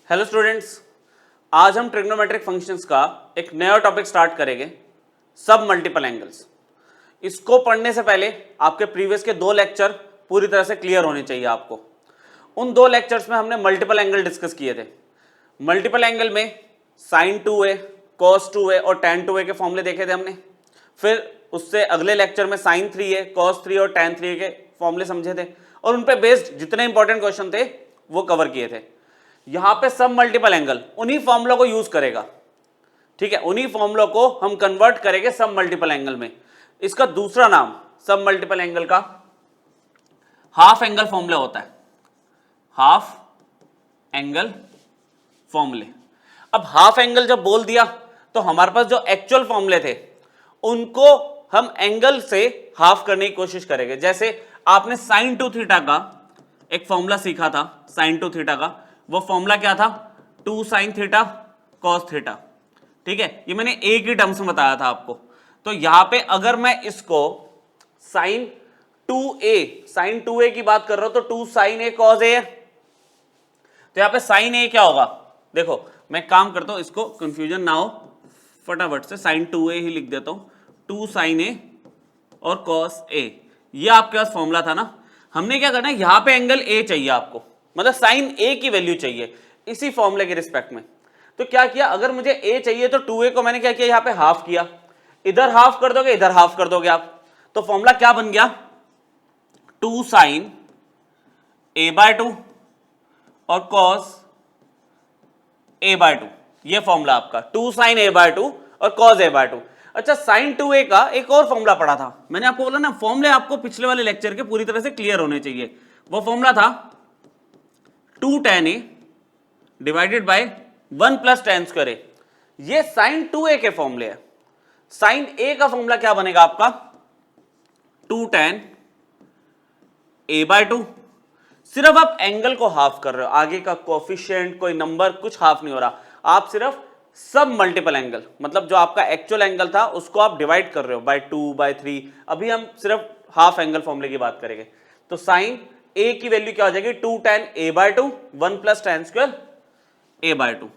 Hello students, आज हम trigonometric functions का एक नया टॉपिक स्टार्ट करेंगे, सब मल्टीपल एंगल्स। इसको पढ़ने से पहले आपके प्रीवियस के 2 लेक्चर पूरी तरह से क्लियर होने चाहिए आपको। उन 2 लेक्चर्स में हमने मल्टीपल एंगल डिस्कस किए थे। मल्टीपल एंगल में sin 2a, cos 2a और tan 2a के फॉर्मूले देखे थे हमने। फिर उससे अगले लेक्चर में sin 3a, cos 3 और tan 3a के फॉर्मूले समझे थे और उन पे बेस्ड जितने इंपॉर्टेंट क्वेश्चन थे वो कवर किए थे। यहां पे सब मल्टीपल एंगल उन्हीं फॉर्मूलों को यूज करेगा, ठीक है, उन्हीं फॉर्मूलों को हम कन्वर्ट करेंगे सब मल्टीपल एंगल में। इसका दूसरा नाम सब मल्टीपल एंगल का हाफ एंगल फॉर्मूला होता है, हाफ एंगल फॉर्मूले। अब हाफ एंगल जब बोल दिया तो हमारे पास जो एक्चुअल फॉर्मूले थे उनको हम एंगल से हाफ करने की कोशिश करेंगे। जैसे आपने sin 2 थीटा का एक फॉर्मूला सीखा था, sin 2 थीटा का वो फॉर्मूला क्या था, 2 sin थीटा cos थीटा, ठीक है, ये मैंने एक ही टर्म्स में बताया था आपको। तो यहां पे अगर मैं इसको sin 2a की बात कर रहा हूं तो 2 sin a cos a है, तो यहां पे sin a क्या होगा, देखो मैं काम करता हूं, इसको कंफ्यूजन ना हो, फटाफट से sin 2a ही लिख देता हूं, 2 sin a और cos a, ये आपके पास फॉर्मूला था ना। हमने क्या करना है, यहां पे एंगल a चाहिए आपको, मतलब sin a की वैल्यू चाहिए इसी फॉर्मूले के रिस्पेक्ट में। तो क्या किया, अगर मुझे a चाहिए तो 2a को मैंने क्या किया, यहां पे हाफ किया, इधर हाफ कर दोगे इधर हाफ कर दोगे आप, तो फॉर्मूला क्या बन गया, 2 sin a/2 और cos a/2, ये फॉर्मूला आपका 2 sin a/2 और cos a/2। अच्छा, sin 2a का एक और फॉर्मूला पढ़ा था मैंने, आपको बोला ना फॉर्मूले आपको पिछले वाले लेक्चर के पूरी तरह से क्लियर होने चाहिए। वो फॉर्मूला था 2 tan a divided by 1 plus tan square a। ये sin 2a के फॉर्मूले है। sin a का फॉर्मूला क्या बनेगा आपका, 2 tan a/2। सिर्फ आप एंगल को हाफ कर रहे हो, आगे का कोफिशिएंट कोई नंबर कुछ हाफ नहीं हो रहा, आप सिर्फ सब मल्टीपल एंगल, मतलब जो आपका एक्चुअल एंगल था उसको आप डिवाइड कर रहे हो बाय 2 बाय 3। अभी हम सिर्फ हाफ एंगल फॉर्मूले की बात करेंगे। तो sin a की वैल्यू क्या हो जाएगी, 2 tan a/2 1 plus tan square a/2,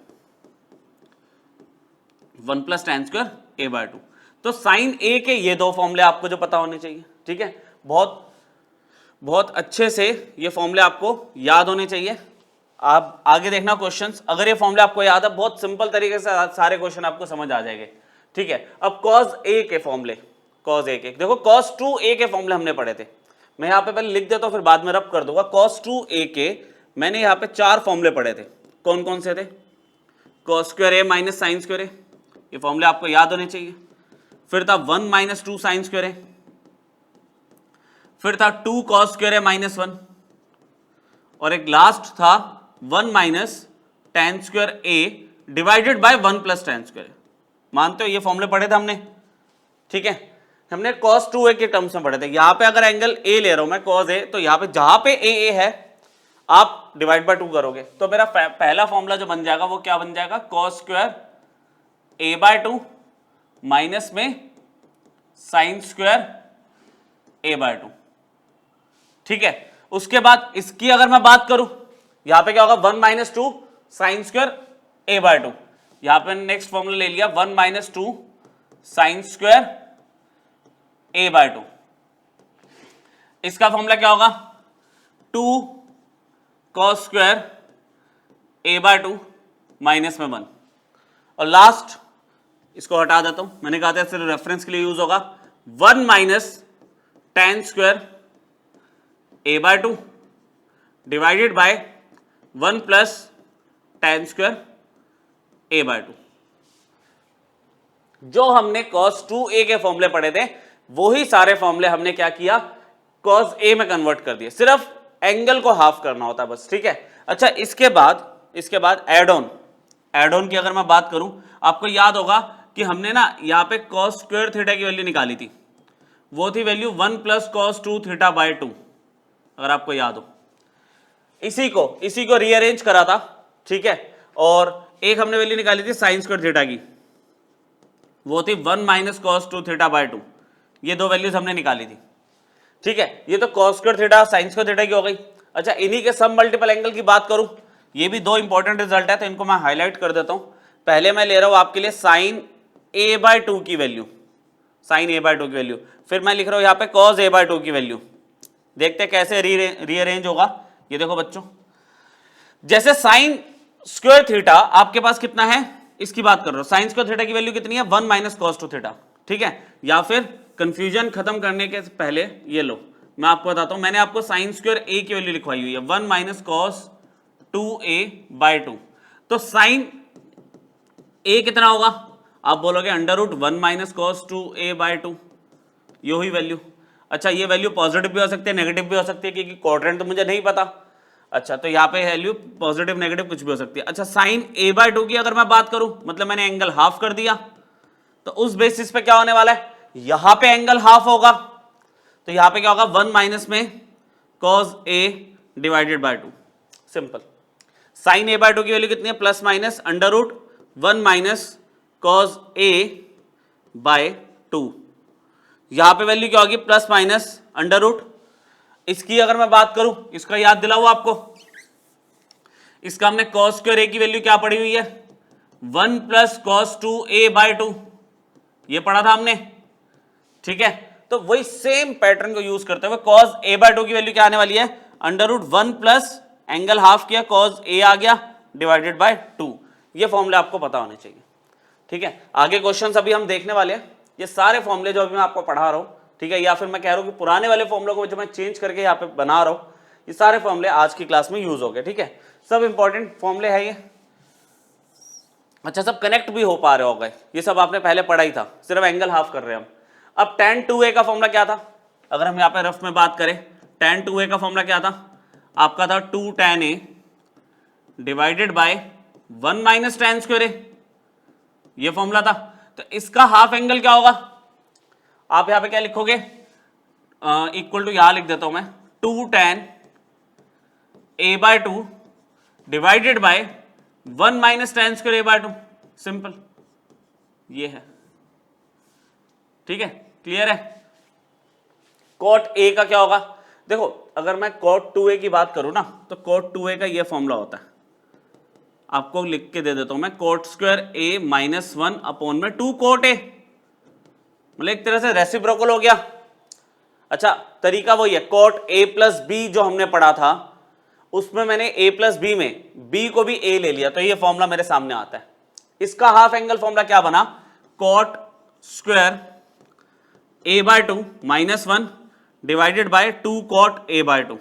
1 plus tan square a/2। तो sin a के ये 2 फॉर्मूले आपको जो पता होने चाहिए, ठीक है, बहुत बहुत अच्छे से ये फॉर्मूले आपको याद होने चाहिए। आप आगे देखना क्वेश्चंस, अगर ये फॉर्मूले आपको याद है बहुत सिंपल तरीके से सारे क्वेश्चन आपको समझ आ जाएंगे, ठीक है। अब cos a के फॉर्मूले, cos a के देखो, cos 2a के फॉर्मूले हमने पढ़े थे, मैं यहां पे पहले लिख देता हूं फिर बाद में रब कर दूंगा। cos 2a के मैंने यहां पे 4 फॉर्मूले पढ़े थे, कौन कौन से थे, cos square a minus sine square a, ये फॉर्मूले आपको याद होने चाहिए। फिर था 1 माइनस 2 साइन स्क्वायर a, फिर था 2 cos स्क्वायर a माइनस 1, और एक लास्ट था 1 minus tan square a divided by 1 plus tan square a। मानते हो ये फॉर्मूले पढ़े थे हमने, ठीक है, हमने cos 2a के टर्म्स में पढ़े थे। यहां पे अगर एंगल a ले रहा हूं मैं cos a, तो यहां पे जहां पे a है आप डिवाइड बाय 2 करोगे, तो मेरा पहला फॉर्मूला जो बन जाएगा वो क्या बन जाएगा, cos स्क्वायर a/2 माइनस में sin स्क्वायर a/2, ठीक है। उसके बाद इसकी अगर मैं बात करूं, यहां पे क्या होगा, 1 माइनस 2 साइन स्क्वायर a/2, यहां पे नेक्स्ट फॉर्मूला ले लिया 1 माइनस 2 साइन स्क्वायर a/2। इसका फॉर्मूला क्या होगा, 2 cos स्क्वायर a/2 माइनस में 1, और लास्ट इसको हटा देता हूं, मैंने कहा था सिर्फ रेफरेंस के लिए यूज होगा, 1 minus tan square a/2 divided by 1 plus tan square a/2। जो हमने cos 2a के फॉर्मूले पढ़े थे वही सारे फॉर्मूले हमने क्या किया, cos a में कन्वर्ट कर दिए, सिर्फ एंगल को हाफ करना होता है बस, ठीक है। अच्छा, इसके बाद एड ऑन की अगर मैं बात करूं, आपको याद होगा कि हमने ना यहां पे cos स्क्वायर थीटा की वैल्यू निकाली थी, वो थी value 1 plus cos 2 theta by 2, अगर आपको याद हो। इसी को रीअरेंज करा था, ठीक है, और एक हमने वैल्यू निकाली थी साइन स्क्वायर थीटा की, वो थी 1 माइनस cos 2 थीटा बाय 2, ये 2 वैल्यूज हमने निकाली थी, ठीक है। ये तो cos square theta sine square theta की हो गई। अच्छा, इन्हीं के सब मल्टीपल एंगल की बात करूं, ये भी दो इंपॉर्टेंट रिजल्ट है, तो इनको मैं हाईलाइट कर देता हूं। पहले मैं ले रहा हूं आपके लिए साइन a/2 की वैल्यू, साइन a/2 की वैल्यू, फिर मैं लिख रहा हूं यहां पे कॉस a/2 की वैल्यू। देखते हैं कैसे रीअरेंज होगा। ये देखो बच्चों, जैसे साइन स्क्वायर थीटा आपके पास कितना है, इसकी बात कर रहा हूं, साइन स्क्वायर थीटा की वैल्यू कितनी है, 1 माइनस कॉस टू थीटा, ठीक है। या फिर कंफ्यूजन खत्म करने के पहले ये लो, मैं आपको बताता हूं, मैंने आपको साइन स्क्वायर ए की वैल्यू लिखवाई हुई है 1 माइनस कॉस 2a/2। तो साइन ए कितना होगा, आप बोलोगे under root 1 minus cos 2a/2, ये हुई वैल्यू। अच्छा, ये वैल्यू पॉजिटिव भी हो सकती है, नेगेटिव भी हो सकती है, क्योंकि क्वाड्रेंट तो मुझे नहीं पता। अच्छा, तो यहाँ पे वैल्यू पॉजिटिव नेगेटिव कुछ भी हो सकती है। अच्छा, साइन a/2 की अगर मैं बात करूं, मतलब मैंने एंगल हाफ कर दिया, तो उस बेसिस पे क्या होने वाला है, यहां पे एंगल हाफ होगा, तो यहां पे क्या होगा, 1 माइनस में cos a divided by 2, simple. Sine a/2 की वैल्यू कितनी है, plus minus under root 1 minus cos a by 2। यहां पे वैल्यू क्या होगी, प्लस माइनस अंडर रूट। इसकी अगर मैं बात करूं, इसका याद दिलाऊं आपको, इसका हमने कॉस स्क्वायर a की वैल्यू क्या पढ़ी हुई है, 1 प्लस कॉस 2a/2, ये पढ़ा था हमने, ठीक है। तो वही सेम पैटर्न को यूज करते हुए कॉस a/2 की वैल्यू क्या आने वाली है, under root 1 plus angle half किया, कॉस a आ गया डिवाइडेड बाय 2। ये फॉर्मूले आपको पता होने चाहिए, ठीक है। आगे क्वेश्चंस अभी हम देखने वाले हैं, ये सारे फॉर्मूले जो अभी मैं आपको पढ़ा रहा हूं, ठीक है, या फिर मैं कह रहा हूं कि पुराने वाले फॉर्मूले को जो मैं चेंज करके यहाँ पे बना रहा हूं, ये सारे फॉर्मूले आज की क्लास में यूज हो गए, ठीक है। सब इंपॉर्टेंट फॉर्मूले है ये। अच्छा, सब कनेक्ट भी हो पा रहे हो गए, ये सब आपने पहले पढ़ा ही था, सिर्फ एंगल हाफ कर रहे हैं हम। अब tan 2a का फॉर्मूला क्या था, अगर हम यहाँ पे रफ में बात करें, tan 2a का फॉर्मूला क्या था आपका, था 2 tan a divided by 1 minus tan square a, ये फॉर्मूला था। तो इसका हाफ एंगल क्या होगा, आप यहां पे क्या लिखोगे, इक्वल टू यहां लिख देता हूं मैं, 2 tan a/2 divided by 1 minus tan square a/2, simple, ये है, ठीक है, क्लियर है। cot a का क्या होगा, देखो अगर मैं cot 2a की बात करूं ना, तो cot 2a का ये फॉर्मूला होता है, आपको लिख के दे देता हूं मैं, cot square a minus 1 upon में 2 cot a, मतलब एक तरह से रेसिप्रोकल हो गया। अच्छा, तरीका वही है, cot a प्लस b जो हमने पढ़ा था, उसमें मैंने a प्लस b में b को भी a ले लिया, तो ये फॉर्मूला मेरे सामने आता है। इसका हाफ एंगल फॉर्मूला क्या बना, cot square a/2 minus 1 divided by 2 cot a/2,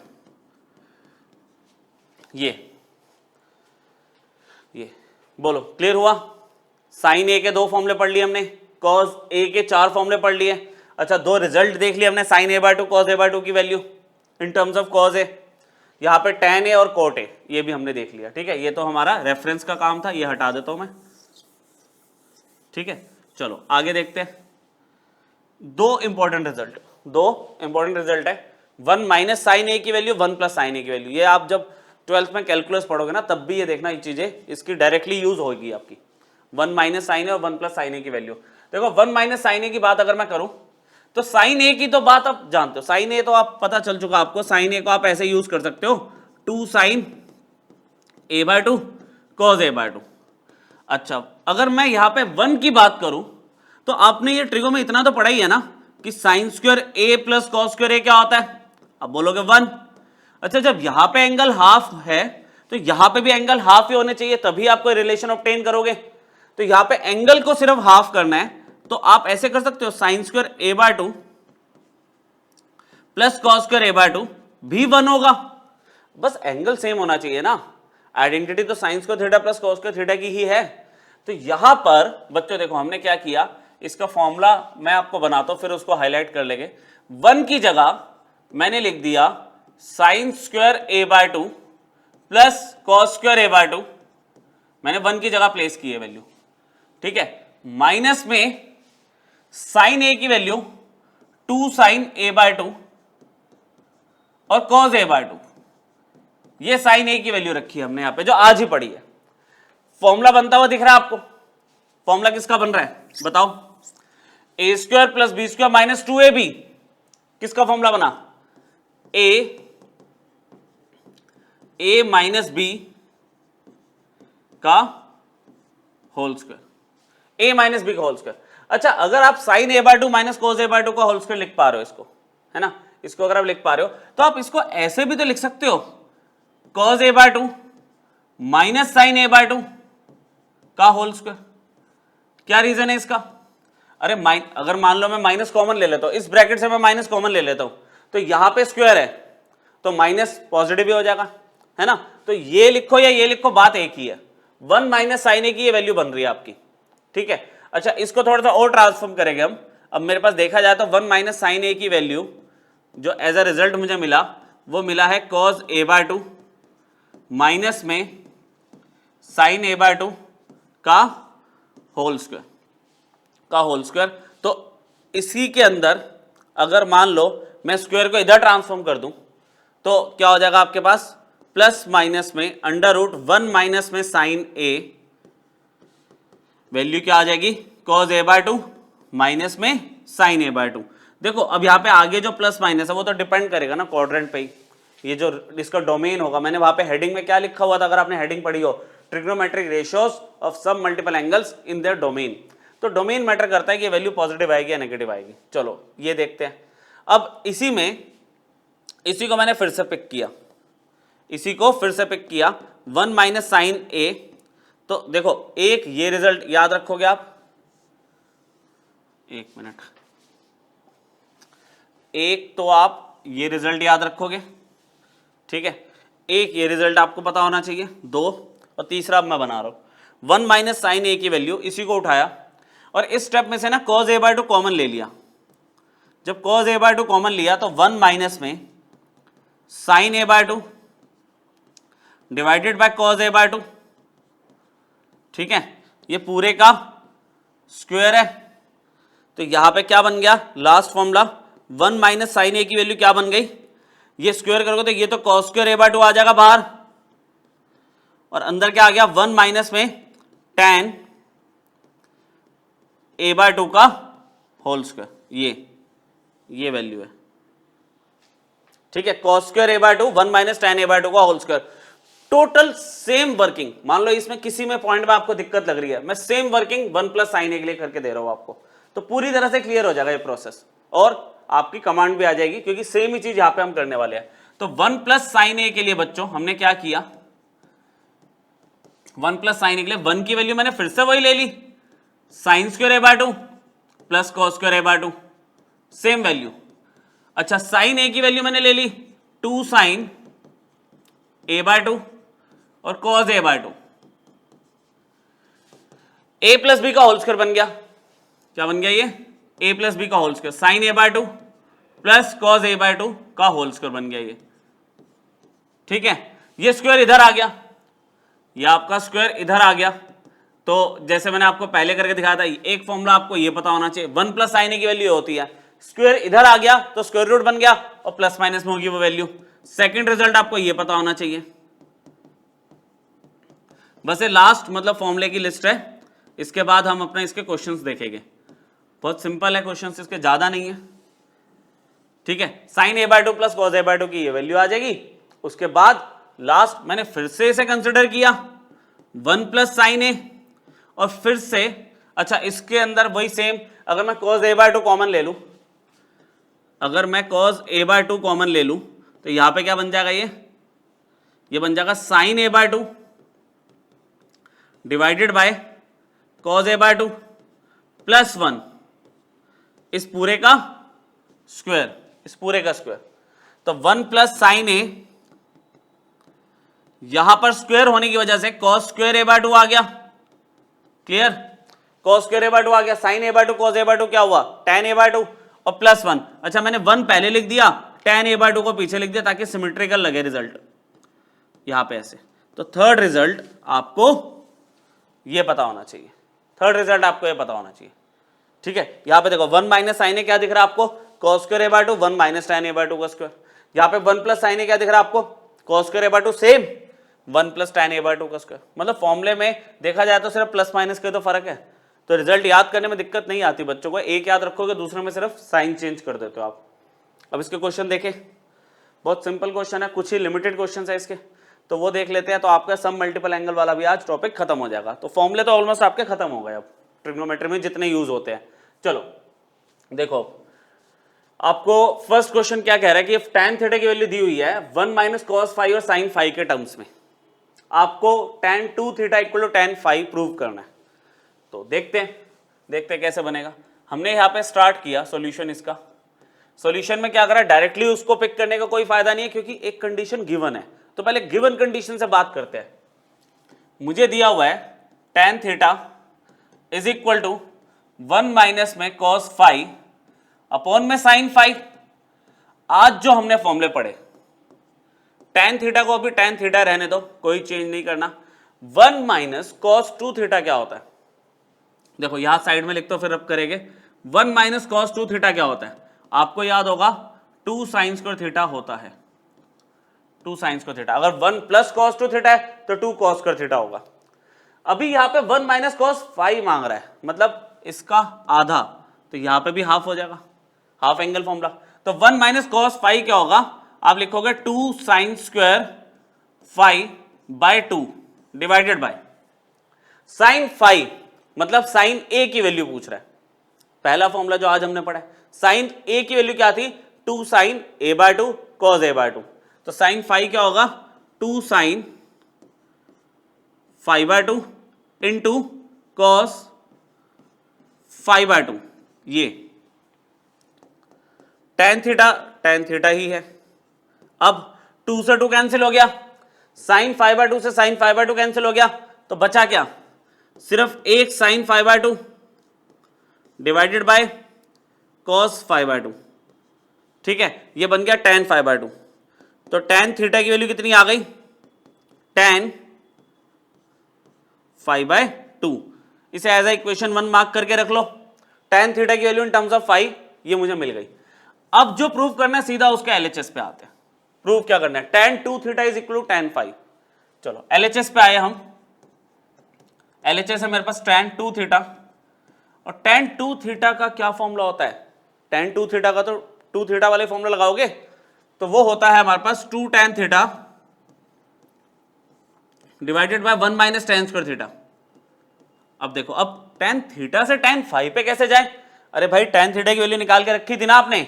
ये बोलो क्लियर हुआ। साइन a के 2 फॉर्मूले पढ़ लिए हमने, cos a के 4 फॉर्मूले पढ़ लिए। अच्छा, 2 रिजल्ट देख लिए हमने, साइन a/2 cos a/2 की value in terms of cos a, यहाँ पे tan a और cot a, ये भी हमने देख लिया, ठीक है। ये तो हमारा रेफरेंस का काम था, ये हटा देता हूं मैं, ठीक है। चलो आगे देखते हैं, दो इंपॉर्टेंट रिजल्ट है, 1 माइनस साइन a की वैल्यू, 1 प्लस साइन a की वैल्यू। ये आप जब 12th में कैलकुलस पढ़ोगे ना, तब भी ये देखना, ये चीजें इसकी डायरेक्टली यूज होगी आपकी, 1 माइनस साइन a और 1 प्लस साइन a की वैल्यू। देखो 1 माइनस साइन a की बात अगर मैं करूं, तो साइन a की तो बात आप जानते हो, साइन a तो आप पता चल चुका आपको, साइन a को आप ऐसे यूज कर सकते हो, 2 साइन a/2 cos a/2। अच्छा, अगर मैं यहां पे 1 की बात करूं, तो आपने ये ट्रिगो में इतना तो पढ़ा ही है ना कि sine square a plus cos square a क्या होता है, अब बोलोगे 1। अच्छा, जब यहां पे एंगल हाफ है, तो यहां पे भी एंगल हाफ ही होने चाहिए, तभी आप कोई रिलेशन ऑब्टेन करोगे। तो यहां पे एंगल को सिर्फ हाफ करना है, तो आप ऐसे कर सकते हो, sine square a/2 plus cos square a/2 भी 1 होगा, बस एंगल सेम होना चाहिए ना। आइडेंटिटी तो sign square theta plus cos square theta की ही है। तो यहां पर बच्चों देखो हमने क्या किया, इसका फॉर्मूला मैं आपको बनाता हूं, फिर उसको हाईलाइट कर लेंगे। 1 की जगह मैंने लिख दिया sine square a/2 plus cos square a/2, मैंने 1 की जगह प्लेस की है वैल्यू, ठीक है। माइनस में साइन a की वैल्यू 2 साइन a/2 और कॉस a/2, ये साइन a की वैल्यू रखी है हमने यहां पे, जो आज ही पढ़ी है। फॉर्मूला बनता हुआ दिख रहा है आपको, फॉर्मूला किसका बन रहा है बताओ, a square plus B square minus 2ab, किसका फॉर्मूला बना, a माइनस बी का whole square, A minus B का होल स्क्वायर। अच्छा, अगर आप sine A by two minus cos A by two का होल स्क्वायर लिख पा रहे हो इसको, है ना, इसको अगर आप लिख पा रहे हो तो आप इसको ऐसे भी तो लिख सकते हो, cos A by two minus sine A by two का होल स्क्वायर। क्या रीजन है इसका? अरे अगर मान लो मैं माइनस कॉमन ले लेता हूं, इस ब्रैकेट से मैं माइनस कॉमन ले लेता हूं, तो यहां पे स्क्वायर है तो माइनस पॉजिटिव भी हो जाएगा, है ना। तो ये लिखो या ये लिखो, बात एक ही है, 1 माइनस साइन ए की ये वैल्यू बन रही है आपकी, ठीक है। अच्छा, इसको थोड़ा सा और ट्रांसफॉर्म करेंगे हम। अब मेरे पास देखा जाए तो 1 माइनस साइन ए की वैल्यू जो एज अ रिजल्ट मुझे मिला, वो मिला है cos A by two minus में साइन ए बाय टू का होल स्क्वायर, का होल स्क्वायर। तो इसी के अंदर अगर मान लो मैं स्क्वायर को इधर ट्रांसफॉर्म कर दूं तो क्या हो जाएगा आपके पास, प्लस माइनस में अंडर रूट 1 माइनस में साइन ए, वैल्यू क्या आ जाएगी, cos A by two minus में साइन ए बाय टू। देखो अब यहाँ पे आगे जो प्लस माइनस है वो तो डिपेंड करेगा ना क्वाड्रेंट पे ही, ये जो इसका डोमेन होगा। मैंने वहां पे हेडिंग में क्या लिखा हुआ था, अगर आपने हेडिंग पढ़ी हो, ट्रिग्नोमेट्रिक रेशियोज ऑफ सब multiple angles in their domain. तो डोमेन मैटर करता है कि वैल्यू पॉजिटिव आएगी या नेगेटिव आएगी। चलो ये देखते हैं। अब इसी को मैंने फिर से पिक किया, इसी को फिर से पिक किया, 1 माइनस साइन ए। तो देखो एक ये रिजल्ट याद रखोगे आप, एक मिनट, एक तो आप ये रिजल्ट याद रखोगे, ठीक है, एक ये रिजल्ट आपको पता होना चाहिए, 2, और तीसरा अब मैं बना रहा हूं 1 माइनस साइन ए की वैल्यू, इसी को उठाया और इस स्टेप में से ना cos A by two common ले लिया। जब cos A by two common लिया तो 1 माइनस में sine A by two divided by cos A by two, ठीक है, ये पूरे का स्क्वायर है। तो यहां पे क्या बन गया last formula, 1 minus sine A की वैल्यू क्या बन गई, ये स्क्वायर करोगे तो ये तो cos square A by two आ जाएगा बाहर, और अंदर क्या आ गया 1 माइनस में tan ए बाय टू का होल स्क्वायर, ये वैल्यू है, ठीक है, cos square A by two 1 minus tan A by two का whole square. Total same working, मान लो इसमें किसी में पॉइंट में आपको दिक्कत लग रही है, मैं सेम वर्किंग 1 प्लस साइन ए के लिए करके दे रहा हूं आपको, तो पूरी तरह से क्लियर हो जाएगा ये प्रोसेस और आपकी कमांड भी आ जाएगी, क्योंकि सेम ही चीज यहां पे हम करने वाले हैं। तो 1 प्लस साइन ए के लिए बच्चों हमने क्या किया, 1 प्लस साइन ए के लिए 1 की वैल्यू मैंने फिर से वही ले ली, sine square A by two plus cos square A by two, same value. अच्छा, साइन ए की वैल्यू मैंने ले ली 2 साइन ए बाय टू और cos A by two, A plus B का होल स्क्वायर बन गया। क्या बन गया ये, ए प्लस बी का whole square, sine A by two plus cos A by two का होल स्क्वायर बन गया ये, ठीक है। ये स्क्वायर इधर आ गया, ये आपका स्क्वायर इधर आ गया। तो जैसे मैंने आपको पहले करके दिखाया था, एक फॉर्मूला आपको ये पता होना चाहिए, 1 प्लस साइन ए की वैल्यू होती है, स्क्वायर इधर आ गया तो स्क्वायर रूट बन गया और प्लस माइनस में होगी वो वैल्यू। सेकंड रिजल्ट आपको ये पता होना चाहिए। बस ये लास्ट मतलब फॉर्मूले की लिस्ट है, इसके बाद हम अपने इसके क्वेश्चंस देखेंगे। बहुत सिंपल है क्वेश्चंस, इसके ज्यादा नहीं है, ठीक है। Sine A by two plus cos A by two की ये वैल्यू आ जाएगी। उसके बाद लास्ट मैंने फिर से इसे कंसिडर किया 1 प्लस साइन ए, और फिर से अच्छा इसके अंदर वही सेम, अगर मैं cos A by two common ले लूं, अगर मैं cos A by two common ले लूं तो यहां पे क्या बन जाएगा, ये बन जाएगा sine A by two divided by cos A by two plus 1, इस पूरे का स्क्वायर, इस पूरे का स्क्वायर। तो 1 प्लस साइन ए, यहां पर स्क्वायर होने की वजह से cos square A by two आ गया, clear, cos square A by two आ गया, sine A by two cos A by two क्या हुआ tan ए बाय टू और प्लस 1। अच्छा मैंने 1 पहले लिख दिया, tan ए बाय टू को पीछे लिख दिया ताकि सिमेट्रिकल लगे रिजल्ट यहां पे ऐसे। तो थर्ड रिजल्ट आपको ये पता होना चाहिए, थर्ड रिजल्ट आपको ये पता होना चाहिए, ठीक है। यहां पे देखो 1 माइनस साइन ए क्या दिख रहा है आपको, cos square A by two, 1 minus tan A by two का स्क्वायर। यहां पे 1 प्लस साइन ए क्या दिख रहा है आपको, cos square A by two, same 1 plus tan A by two का स्क्वायर। मतलब फॉर्मूले में देखा जाए तो सिर्फ प्लस माइनस के तो फर्क है, तो रिजल्ट याद करने में दिक्कत नहीं आती बच्चों को, एक याद रखोगे दूसरे में सिर्फ साइन चेंज कर देते हो आप। अब इसके क्वेश्चन देखें, बहुत सिंपल क्वेश्चन है, कुछ ही लिमिटेड क्वेश्चन है इसके। तो वो देख लेते हैं, तो आपका सब मल्टीपल एंगल वाला भी आज टॉपिक खत्म हो जाएगा। तो फॉर्मूले तो ऑलमोस्ट आपके खत्म हो गए अब ट्रिग्नोमेट्री में जितने यूज होते हैं। चलो देखो, आपको फर्स्ट क्वेश्चन क्या कह रहा है कि tan थीटा की वैल्यू दी हुई है 1 माइनस cos फाइव और sin फाइव के टर्म्स में, आपको tan 2 theta equal to tan 5 prove करना है। तो देखते हैं कैसे बनेगा। हमने यहाँ पे स्टार्ट किया सॉल्यूशन इसका। सॉल्यूशन में क्या करा, डायरेक्टली उसको पिक करने का कोई फायदा नहीं है क्योंकि एक कंडीशन गिवन है। तो पहले गिवन कंडीशन से बात करते हैं। मुझे दिया हुआ है tan theta is equal to 1 minus में cos 5 अपॉन में sin 5। आज जो हमने फॉर्मूले पढ़े, tan थीटा को अभी tan थीटा रहने दो, कोई चेंज नहीं करना। 1 माइनस cos 2 थीटा क्या होता है, देखो यहां साइड में लिखते हो फिर अब करेंगे। 1 माइनस cos 2 थीटा क्या होता है, आपको याद होगा 2 sin स्क्वायर थीटा होता है। 2 sin स्क्वायर थीटा, अगर 1 प्लस cos 2 थीटा है तो 2 cos स्क्वायर थीटा होगा। अभी यहाँ पे 1 माइनस cos 5 मांग रहा है, मतलब इसका आधा, तो यहाँ पे भी हाफ हो जाएगा, हाफ एंगल फॉर्मूला। तो 1 माइनस cos 5 क्या होगा, आप लिखोगे 2 sin square 5 by 2 divided by sin 5, मतलब sin a की वैल्यू पूछ रहा है। पहला फॉर्मूला जो आज हमने पढ़ा है, sin a की वैल्यू क्या थी, 2 sin a by 2 cos a by 2। तो sin 5 क्या होगा, 2 sin 5 by 2 into cos 5 by 2। ये tan थीटा ही है। अब 2 से 2 कैंसिल हो गया, sin 5 बाय 2 से sin 5 बाय 2 कैंसिल हो गया, तो बचा क्या, सिर्फ एक sin 5 by 2 divided by cos 5 by 2। ठीक है, ये बन गया tan 5 बाय 2। तो tan थीटा की वैल्यू कितनी आ गई, tan 5 बाय 2। इसे एज ए इक्वेशन 1 मार्क करके रख लो। tan थीटा की वैल्यू इन टर्म्स ऑफ 5 ये मुझे मिल गई। अब जो प्रूव करना है सीधा उसके एलएचएस पे आते हैं। प्रूव क्या करना है, tan 2 theta is equal to tan 5। चलो एलएचएस पे आए हम। एलएचएस है मेरे पास tan 2 थीटा, और tan 2 थीटा का क्या फॉर्मूला होता है, tan 2 थीटा का तो 2 थीटा वाले फॉर्मूला लगाओगे तो वो होता है हमारे पास 2 tan theta divided by 1 minus tan square theta. अब देखो, अब tan थीटा से tan 5 पे कैसे जाए, अरे भाई tan थीटा की वैल्यू निकाल के रखी थी ना आपने,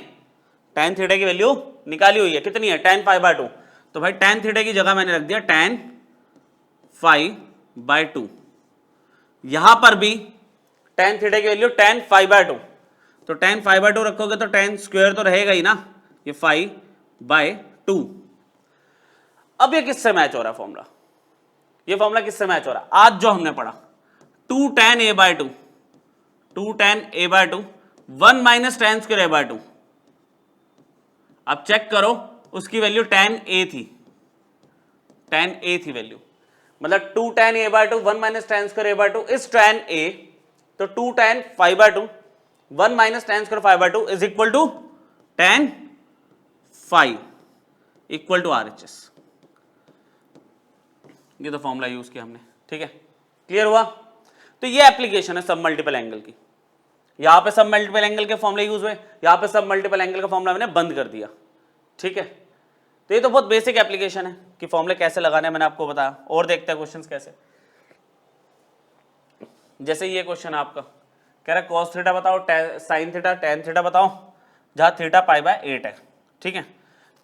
tan थीटा की वैल्यू निकाली हुई है, कितनी है, tan 5 बाय 2। तो भाई tan थीटा की जगह मैंने रख दिया tan 5 बाय 2। यहां पर भी tan थीटा की वैल्यू tan 5 बाय 2, तो tan 5 बाय 2 रखोगे तो tan स्क्वायर तो रहेगा ही ना, ये 5 बाय 2। अब ये किससे मैच हो रहा है फॉर्मूला, ये फॉर्मूला किससे मैच हो रहा है, आज जो हमने पढ़ा 2 tan a by 2, 2 tan a by 2 1 minus tan square a by 2। अब चेक करो, उसकी वैल्यू tan a थी, tan a थी वैल्यू, मतलब 2 tan a by 2 1 minus tan square a by 2 is tan a। तो 2 tan 5 by 2 1 minus tan square 5 by 2 is equal to tan 5 equal to RHS। ये तो formula use किया हमने, ठीक है, क्लियर हुआ। तो ये एप्लीकेशन है सब मल्टीपल एंगल की। यहां पे सब मल्टीपल एंगल के फॉर्मूले यूज हुए, यहां पे सब मल्टीपल एंगल का फॉर्मूला मैंने बंद कर दिया, ठीक है। तो ये तो बहुत बेसिक एप्लीकेशन है कि फॉर्मूले कैसे लगाने हैं, मैंने आपको बताया। और देखते हैं क्वेश्चंस कैसे। जैसे ये क्वेश्चन है आपका, कह रहा है cos थीटा बताओ, sin थीटा, tan थीटा बताओ, जहां थीटा पाई बाय 8 है, ठीक है,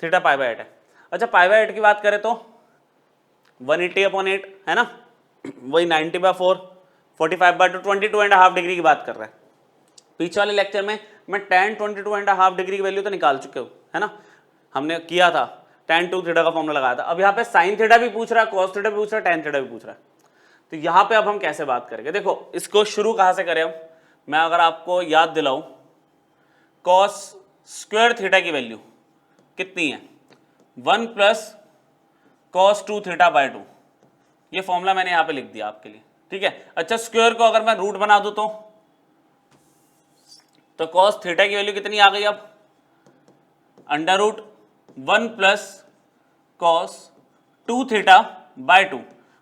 थीटा पाई बाय 8 है। अच्छा, पाई बाय 8 की बात करें तो 180/8 है ना, वही 90/4 45/2 22.5 डिग्री की बात कर रहा है। पीछे वाले लेक्चर में मैं tan 22.5 डिग्री की वैल्यू तो निकाल चुके हूँ, है ना, हमने किया था, tan 2 थीटा का फॉर्मूला लगाया था। अब यहाँ पे sin थीटा भी पूछ रहा है, cos थीटा भी पूछ रहा है, tan थीटा भी पूछ रहा है। तो यहाँ पे अब हम कैसे बात करेंगे, देखो इसको शुरू कहाँ से करें हम, मैं अगर आपको याद दिलाऊं, cos स्क्वायर थीटा की वैल्यू कितनी है, 1 प्लस cos 2 थीटा बाय 2। ये फॉर्मूला मैंने यहाँ पे लिख दिया आपके लिए, ठीक है। अच्छा, स्क्वायर को अगर मैं रूट बना दूं तो cos थीटा की वैल्यू कितनी आ गई, अब under root 1 plus cos 2 theta by 2।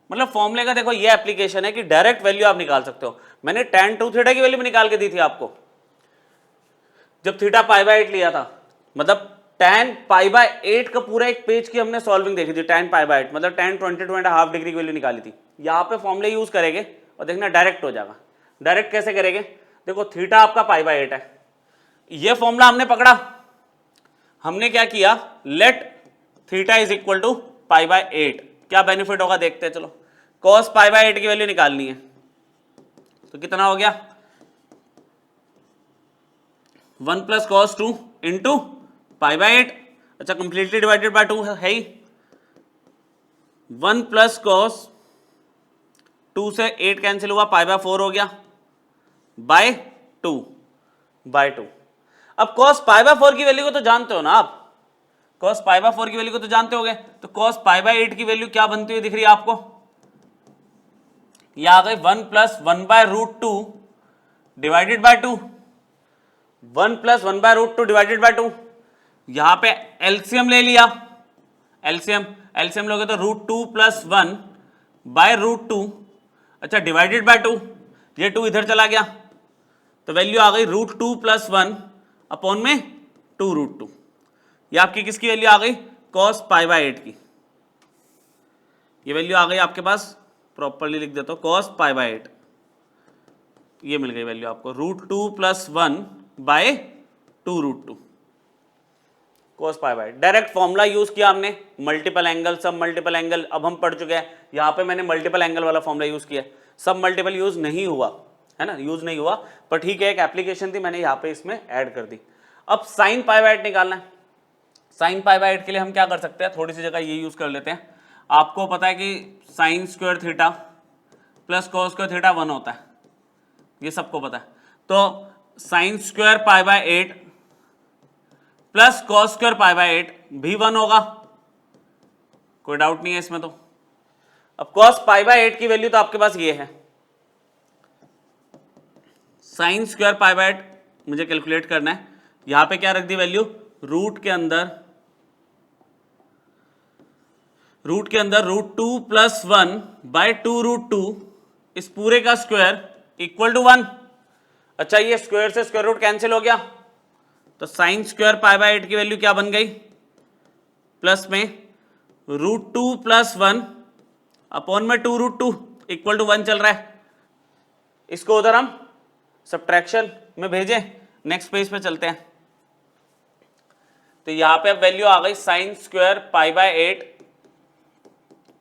मतलब फॉर्मूले का देखो ये एप्लीकेशन है कि डायरेक्ट वैल्यू आप निकाल सकते हो। मैंने tan 2 थीटा की वैल्यू भी निकाल के दी थी आपको जब थीटा पाई बाय 8 लिया था, मतलब tan π/8 का पूरा एक पेज की हमने सॉल्विंग देखी थी, tan π/8 मतलब tan 22.5 डिग्री की वैल्यू निकाली थी। यहाँ पे फॉर्मूले यूज करेंगे और देखना डायरेक्ट हो जाएगा। डायरेक्ट कैसे करेंगे, देखो थीटा आपका π/8 है, ये फॉर्मूला हमने पकड़ा, हमने क्या किया, let theta is equal to π/8, क्या बेनिफिट होगा देखते हैं। चलो cos π/8 की वैल्यू निकालनी है, तो कितना हो गया 1 प्लस cos 2 इंटू π/8, अच्छा कंप्लीटली डिवाइडेड बाय 2 है ही, 1 प्लस cos 2 से 8 कैंसिल हुआ, π/4 हो गया बाय 2 बाय 2। अब cos π/4 की वैल्यू को तो जानते हो ना आप, cos π/4 की वैल्यू को तो जानते होगे, तो cos π/8 की वैल्यू क्या बनती हुई दिख रही है आपको, ये आ गई 1 plus 1/√2 divided by 2, 1 plus 1/√2 divided by 2। यहां पे एलसीएम ले लिया, एलसीएम लोगे तो √2 प्लस 1 बाय √2, अच्छा डिवाइडेड बाय 2, ये 2 इधर चला गया, तो वैल्यू आ गई √2 प्लस 1 अपॉन में 2√2। ये आपकी किसकी वैल्यू आ गई, cos π/8 की, ये वैल्यू आ गई आपके पास, प्रॉपरली लिख देता हूं cos π/8, ये मिल गई वैल्यू आपको √2 plus 1 by 2√2 cos π/8। Direct formula use किया हमने, मल्टीपल एंगल, सब मल्टीपल एंगल अब हम पढ़ चुके हैं, यहां पे मैंने मल्टीपल एंगल वाला फॉर्मूला यूज किया, सब मल्टीपल यूज नहीं हुआ है ना, यूज नहीं हुआ, पर ठीक है एक एप्लीकेशन थी, मैंने यहाँ पे इसमें ऐड कर दी। अब sin π/8 निकालना है, sin π/8 के लिए हम क्या कर सकते हैं, थोड़ी सी जगह ये यूज कर लेते हैं। आपको पता है कि sin square theta plus cos square theta 1 होता है, ये सबको पता है, तो sin square π/8 plus cos square π/8 भी 1 होगा, कोई डाउट नहीं है इसमें। तो अब cos π/8 की वैल्यू तो आपके पास ये है, sin स्क्वायर π/8 मुझे कैलकुलेट करना है, यहां पे क्या रख दी वैल्यू, रूट के अंदर √2 प्लस 1 बाय 2√2, इस पूरे का स्क्वायर इक्वल टू 1। अच्छा ये स्क्वायर से स्क्वायर रूट कैंसिल हो गया, तो sin स्क्वायर π/8 की वैल्यू क्या बन गई, प्लस में √2 प्लस 1 अपॉन में 2√2 इक्वल टू 1 चल रहा है, इसको उधर हम सब्ट्रैक्शन में भेजें, नेक्स्ट पेज पे चलते हैं। तो यहां पे अब वैल्यू आ गई sin square π/8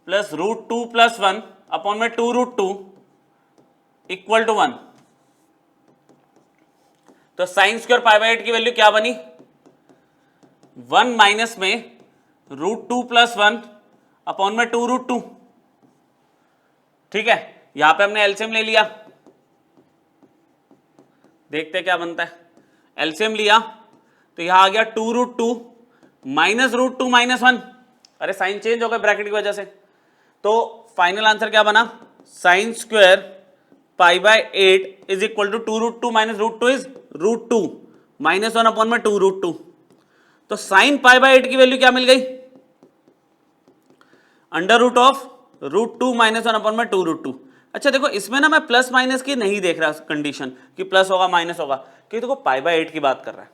plus √2 plus 1 upon में 2√2 इक्वल टू 1। तो sin स्क्वायर π/8 की वैल्यू क्या बनी, 1 माइनस में √2 प्लस 1 अपॉन में 2√2, ठीक है। यहां पे हमने एलसीएम ले लिया, देखते क्या बनता है, एलसीएम लिया तो यहां आ गया 2√2 माइनस √2 माइनस 1, अरे साइन चेंज हो गया ब्रैकेट की वजह से, तो फाइनल आंसर क्या बना, sin square π/8 is equal to 2√2 minus √2 is √2 minus 1 upon में 2√2। तो sin π/8 की वैल्यू क्या मिल गई, under root of √2 minus 1 upon में 2√2। अच्छा देखो इसमें ना मैं प्लस माइनस की नहीं देख रहा कंडीशन कि प्लस होगा माइनस होगा, क्योंकि देखो π/8 की बात कर रहा है,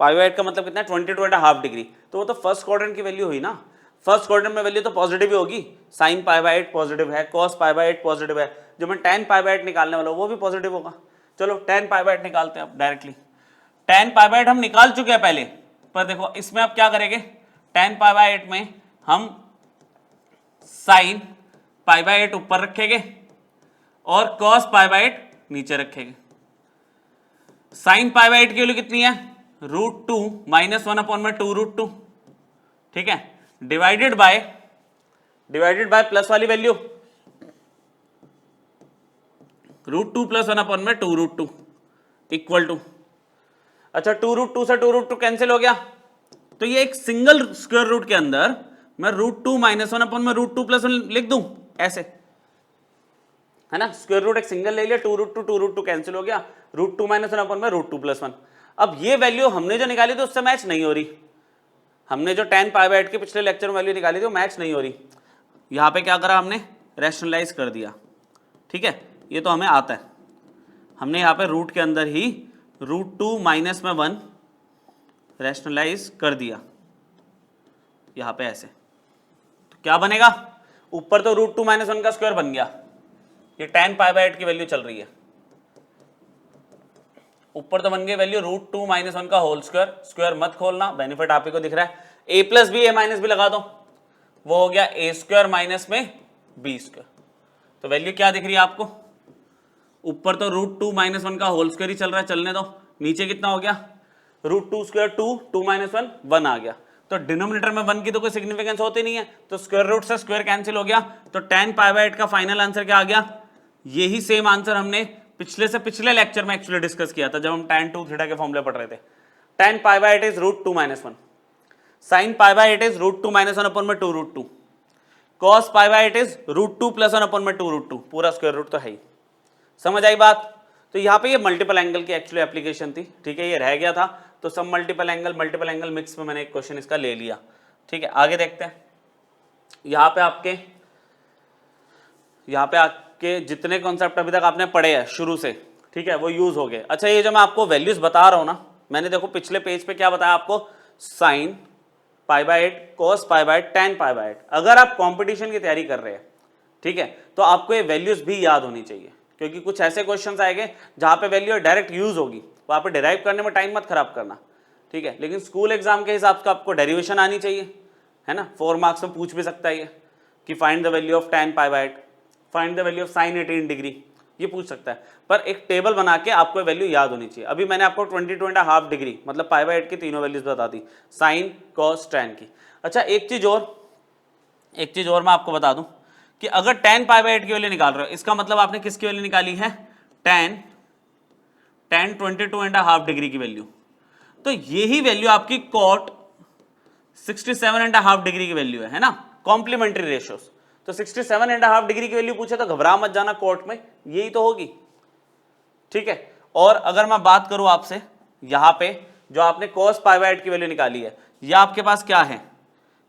π/8 का मतलब कितना है 22.5 डिग्री, तो वो तो फर्स्ट क्वाड्रेंट की वैल्यू हुई ना, फर्स्ट क्वाड्रेंट में वैल्यू तो पॉजिटिव ही होगी, sin π/8 पॉजिटिव है, cos π/8 पॉजिटिव है, जो मैं tan π/8 निकालने वाला हूं वो भी पॉजिटिव होगा। चलो tan π/8 निकालते हैं अब डायरेक्टली, tan π/8 हम निकाल चुके हैं पहले, पर देखो इसमें अब क्या करेंगे, tan π/8 में हम sin π/8 ऊपर रखेंगे और cos π/8 नीचे रखेंगे। sin π/8 की वैल्यू कितनी है, √2 माइनस 1 अपॉन में 2√2, ठीक है, डिवाइडेड बाय प्लस वाली वैल्यू √2 प्लस 1 अपॉन में 2√2 इक्वल टू, अच्छा 2√2 से 2√2 कैंसिल हो गया, तो ये एक सिंगल स्क्वायर रूट के अंदर मैं √2 माइनस 1 अपॉन में √2 प्लस 1 लिख दूं ऐसे, है ना, स्क्वायर रूट एक सिंगल ले लिया, 2√2 कैंसिल हो गया, √2 माइनस 1 अपॉन में √2 प्लस 1। अब ये वैल्यू हमने जो निकाली थी उससे मैच नहीं हो रही, हमने जो tan π/8 के पिछले लेक्चर में वैल्यू निकाली थी वो मैच नहीं हो रही, यहाँ पे क्या करा हमने, रैशनलाइज कर दिया, ठीक है, ये तो हमें आता है, हमने यहाँ पे रूट के अंदर ही √2 माइनस में 1 रैशनलाइज कर दिया यहाँ पे ऐसे, तो क्या बनेगा, ऊपर तो √2 - 1 का स्क्वायर बन गया, ये tan π/8 की वैल्यू चल रही है, ऊपर तो बन गई वैल्यू √2 - 1 का होल स्क्वायर, स्क्वायर मत खोलना, बेनिफिट आप ही को दिख रहा है, a + b a - b लगा दो, वो हो गया a² माइनस में b², तो वैल्यू क्या दिख रही है आपको, ऊपर तो √2 - 1 का होल स्क्वायर ही चल रहा है, चलने दो, नीचे कितना हो गया, √2² 2, 2 - 1 1 आ गया, तो डिनोमिनेटर में 1 की तो कोई सिग्निफिकेंस होती नहीं है, तो स्क्वायर रूट से स्क्वायर कैंसिल हो गया, तो tan π/8 का फाइनल आंसर क्या आ गया, यही सेम आंसर हमने पिछले से पिछले लेक्चर में एक्चुअली डिस्कस किया था जब हम tan 2 थीटा के फॉर्मूले पढ़ रहे थे। tan π/8 is √2 - 1, sin π/8 is √2 - 1/2√2, cos π/8 is √2 + 1/2√2, पूरा स्क्वायर रूट तो है ही, समझ आई बात। तो यहाँ पे ये मल्टीपल एंगल की एक्चुअली एप्लीकेशन थी, ठीक है, ये रह गया था, तो सब मल्टीपल एंगल मिक्स में मैंने एक क्वेश्चन इसका ले लिया, ठीक है। आगे देखते हैं, यहाँ पे आपके जितने कॉन्सेप्ट अभी तक आपने पढ़े हैं शुरू से, ठीक है, वो यूज हो गए। अच्छा, ये जो मैं आपको वैल्यूज बता रहा हूँ ना, मैंने देखो पिछले पेज पे क्या बताया आपको, sin π/8, cos π/8, tan π/8, अगर आप कंपटीशन की तैयारी कर रहे हैं, ठीक है, तो आपको ये वैल्यूज भी याद होनी चाहिए, क्योंकि कुछ ऐसे क्वेश्चंस आएंगे जहां पे वैल्यू डायरेक्ट यूज होगी, वहां पे डिराइव करने में टाइम मत खराब करना, ठीक है। लेकिन स्कूल एग्जाम के हिसाब से आपको डेरिवेशन आनी चाहिए, है ना, 4 मार्क्स में पूछ भी सकता है ये कि find the value of tan π/8, find the value of sin 18 degree, ये पूछ सकता है, पर एक टेबल बना के आपको वैल्यू याद होनी चाहिए। अभी मैंने आपको 22.5 डिग्री मतलब π/8 की तीनों वैल्यूज बता दी, साइन कॉस tan की। अच्छा, एक चीज और मैं आपको बता दूं कि अगर tan π/8 की वैल्यू निकाल रहे हो, इसका मतलब आपने किसकी वैल्यू निकाली है, tan 22.5 डिग्री की वैल्यू, तो यही वैल्यू आपकी cot 67.5 डिग्री की वैल्यू है ना, कॉम्प्लीमेंट्री रेशियोज। तो 67.5 डिग्री की वैल्यू पूछे तो घबरा मत जाना, कोर्ट में यही तो होगी, ठीक है। और अगर मैं बात करूं आपसे, यहां पे जो आपने cos π/8 की वैल्यू निकाली है, यह आपके पास क्या है,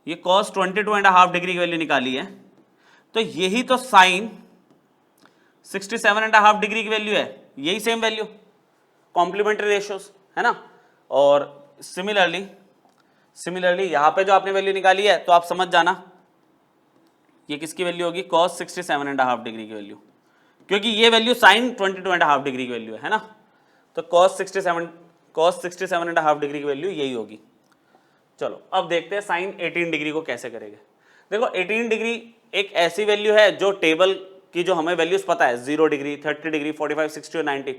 ये cos 22.5 डिग्री की वैल्यू निकाली है, तो यही तो sin 67.5 डिग्री की वैल्यू है, यही सेम वैल्यू, कॉम्प्लीमेंट्री रेशियोज, है ना। और सिमिलरली यहां पे जो आपने वैल्यू निकाली है, तो आप समझ जाना ये किसकी वैल्यू होगी, cos 67.5 डिग्री की वैल्यू, क्योंकि ये वैल्यू sin 22.5 डिग्री की वैल्यू है ना, तो cos 67.5 डिग्री की वैल्यू यही होगी। चलो अब देखते हैं sin 18 डिग्री को कैसे करेंगे। देखो 18 डिग्री एक ऐसी वैल्यू है जो टेबल की जो हमें वैल्यूज पता है, 0 डिग्री, 30 डिग्री, 45, 60 और 90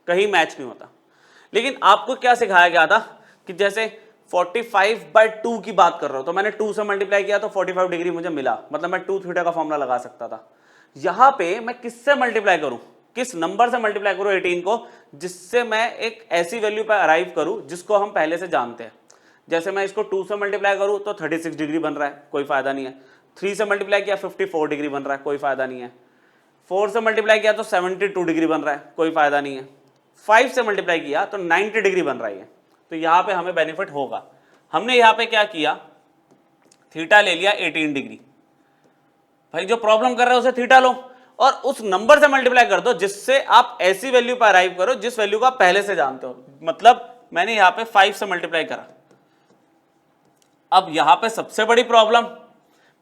कहीं मैच नहीं होता। लेकिन आपको क्या सिखाया गया था कि जैसे 45/2 की बात कर रहा हूं, तो मैंने 2 से मल्टीप्लाई किया तो 45 डिग्री मुझे मिला, मतलब मैं 2 थीटा का फॉर्मूला लगा सकता था। यहां पे मैं किससे मल्टीप्लाई करूं, किस नंबर से मल्टीप्लाई करूं 18 को, जिससे मैं एक ऐसी वैल्यू पर अराइव करूं जिसको हम पहले से जानते हैं। जैसे मैं इसको 2 से मल्टीप्लाई करूं तो 36 डिग्री बन रहा है, कोई फायदा नहीं है। 3 से मल्टीप्लाई किया 54 डिग्री बन रहा है, कोई फायदा नहीं है। 4 से मल्टीप्लाई किया तो 72 डिग्री बन रहा है, कोई फायदा नहीं है। 5 से मल्टीप्लाई किया तो 90 डिग्री बन रही है, तो यहां पे हमें बेनिफिट होगा। हमने यहां पे क्या किया, थीटा ले लिया 18 डिग्री, भाई जो प्रॉब्लम कर रहे हो उसे थीटा लो और उस नंबर से मल्टीप्लाई कर दो जिससे आप ऐसी वैल्यू पर अराइव करो जिस वैल्यू को आप पहले से जानते हो। मतलब मैंने यहां पे 5 से मल्टीप्लाई करा। अब यहां पे सबसे बड़ी प्रॉब्लम,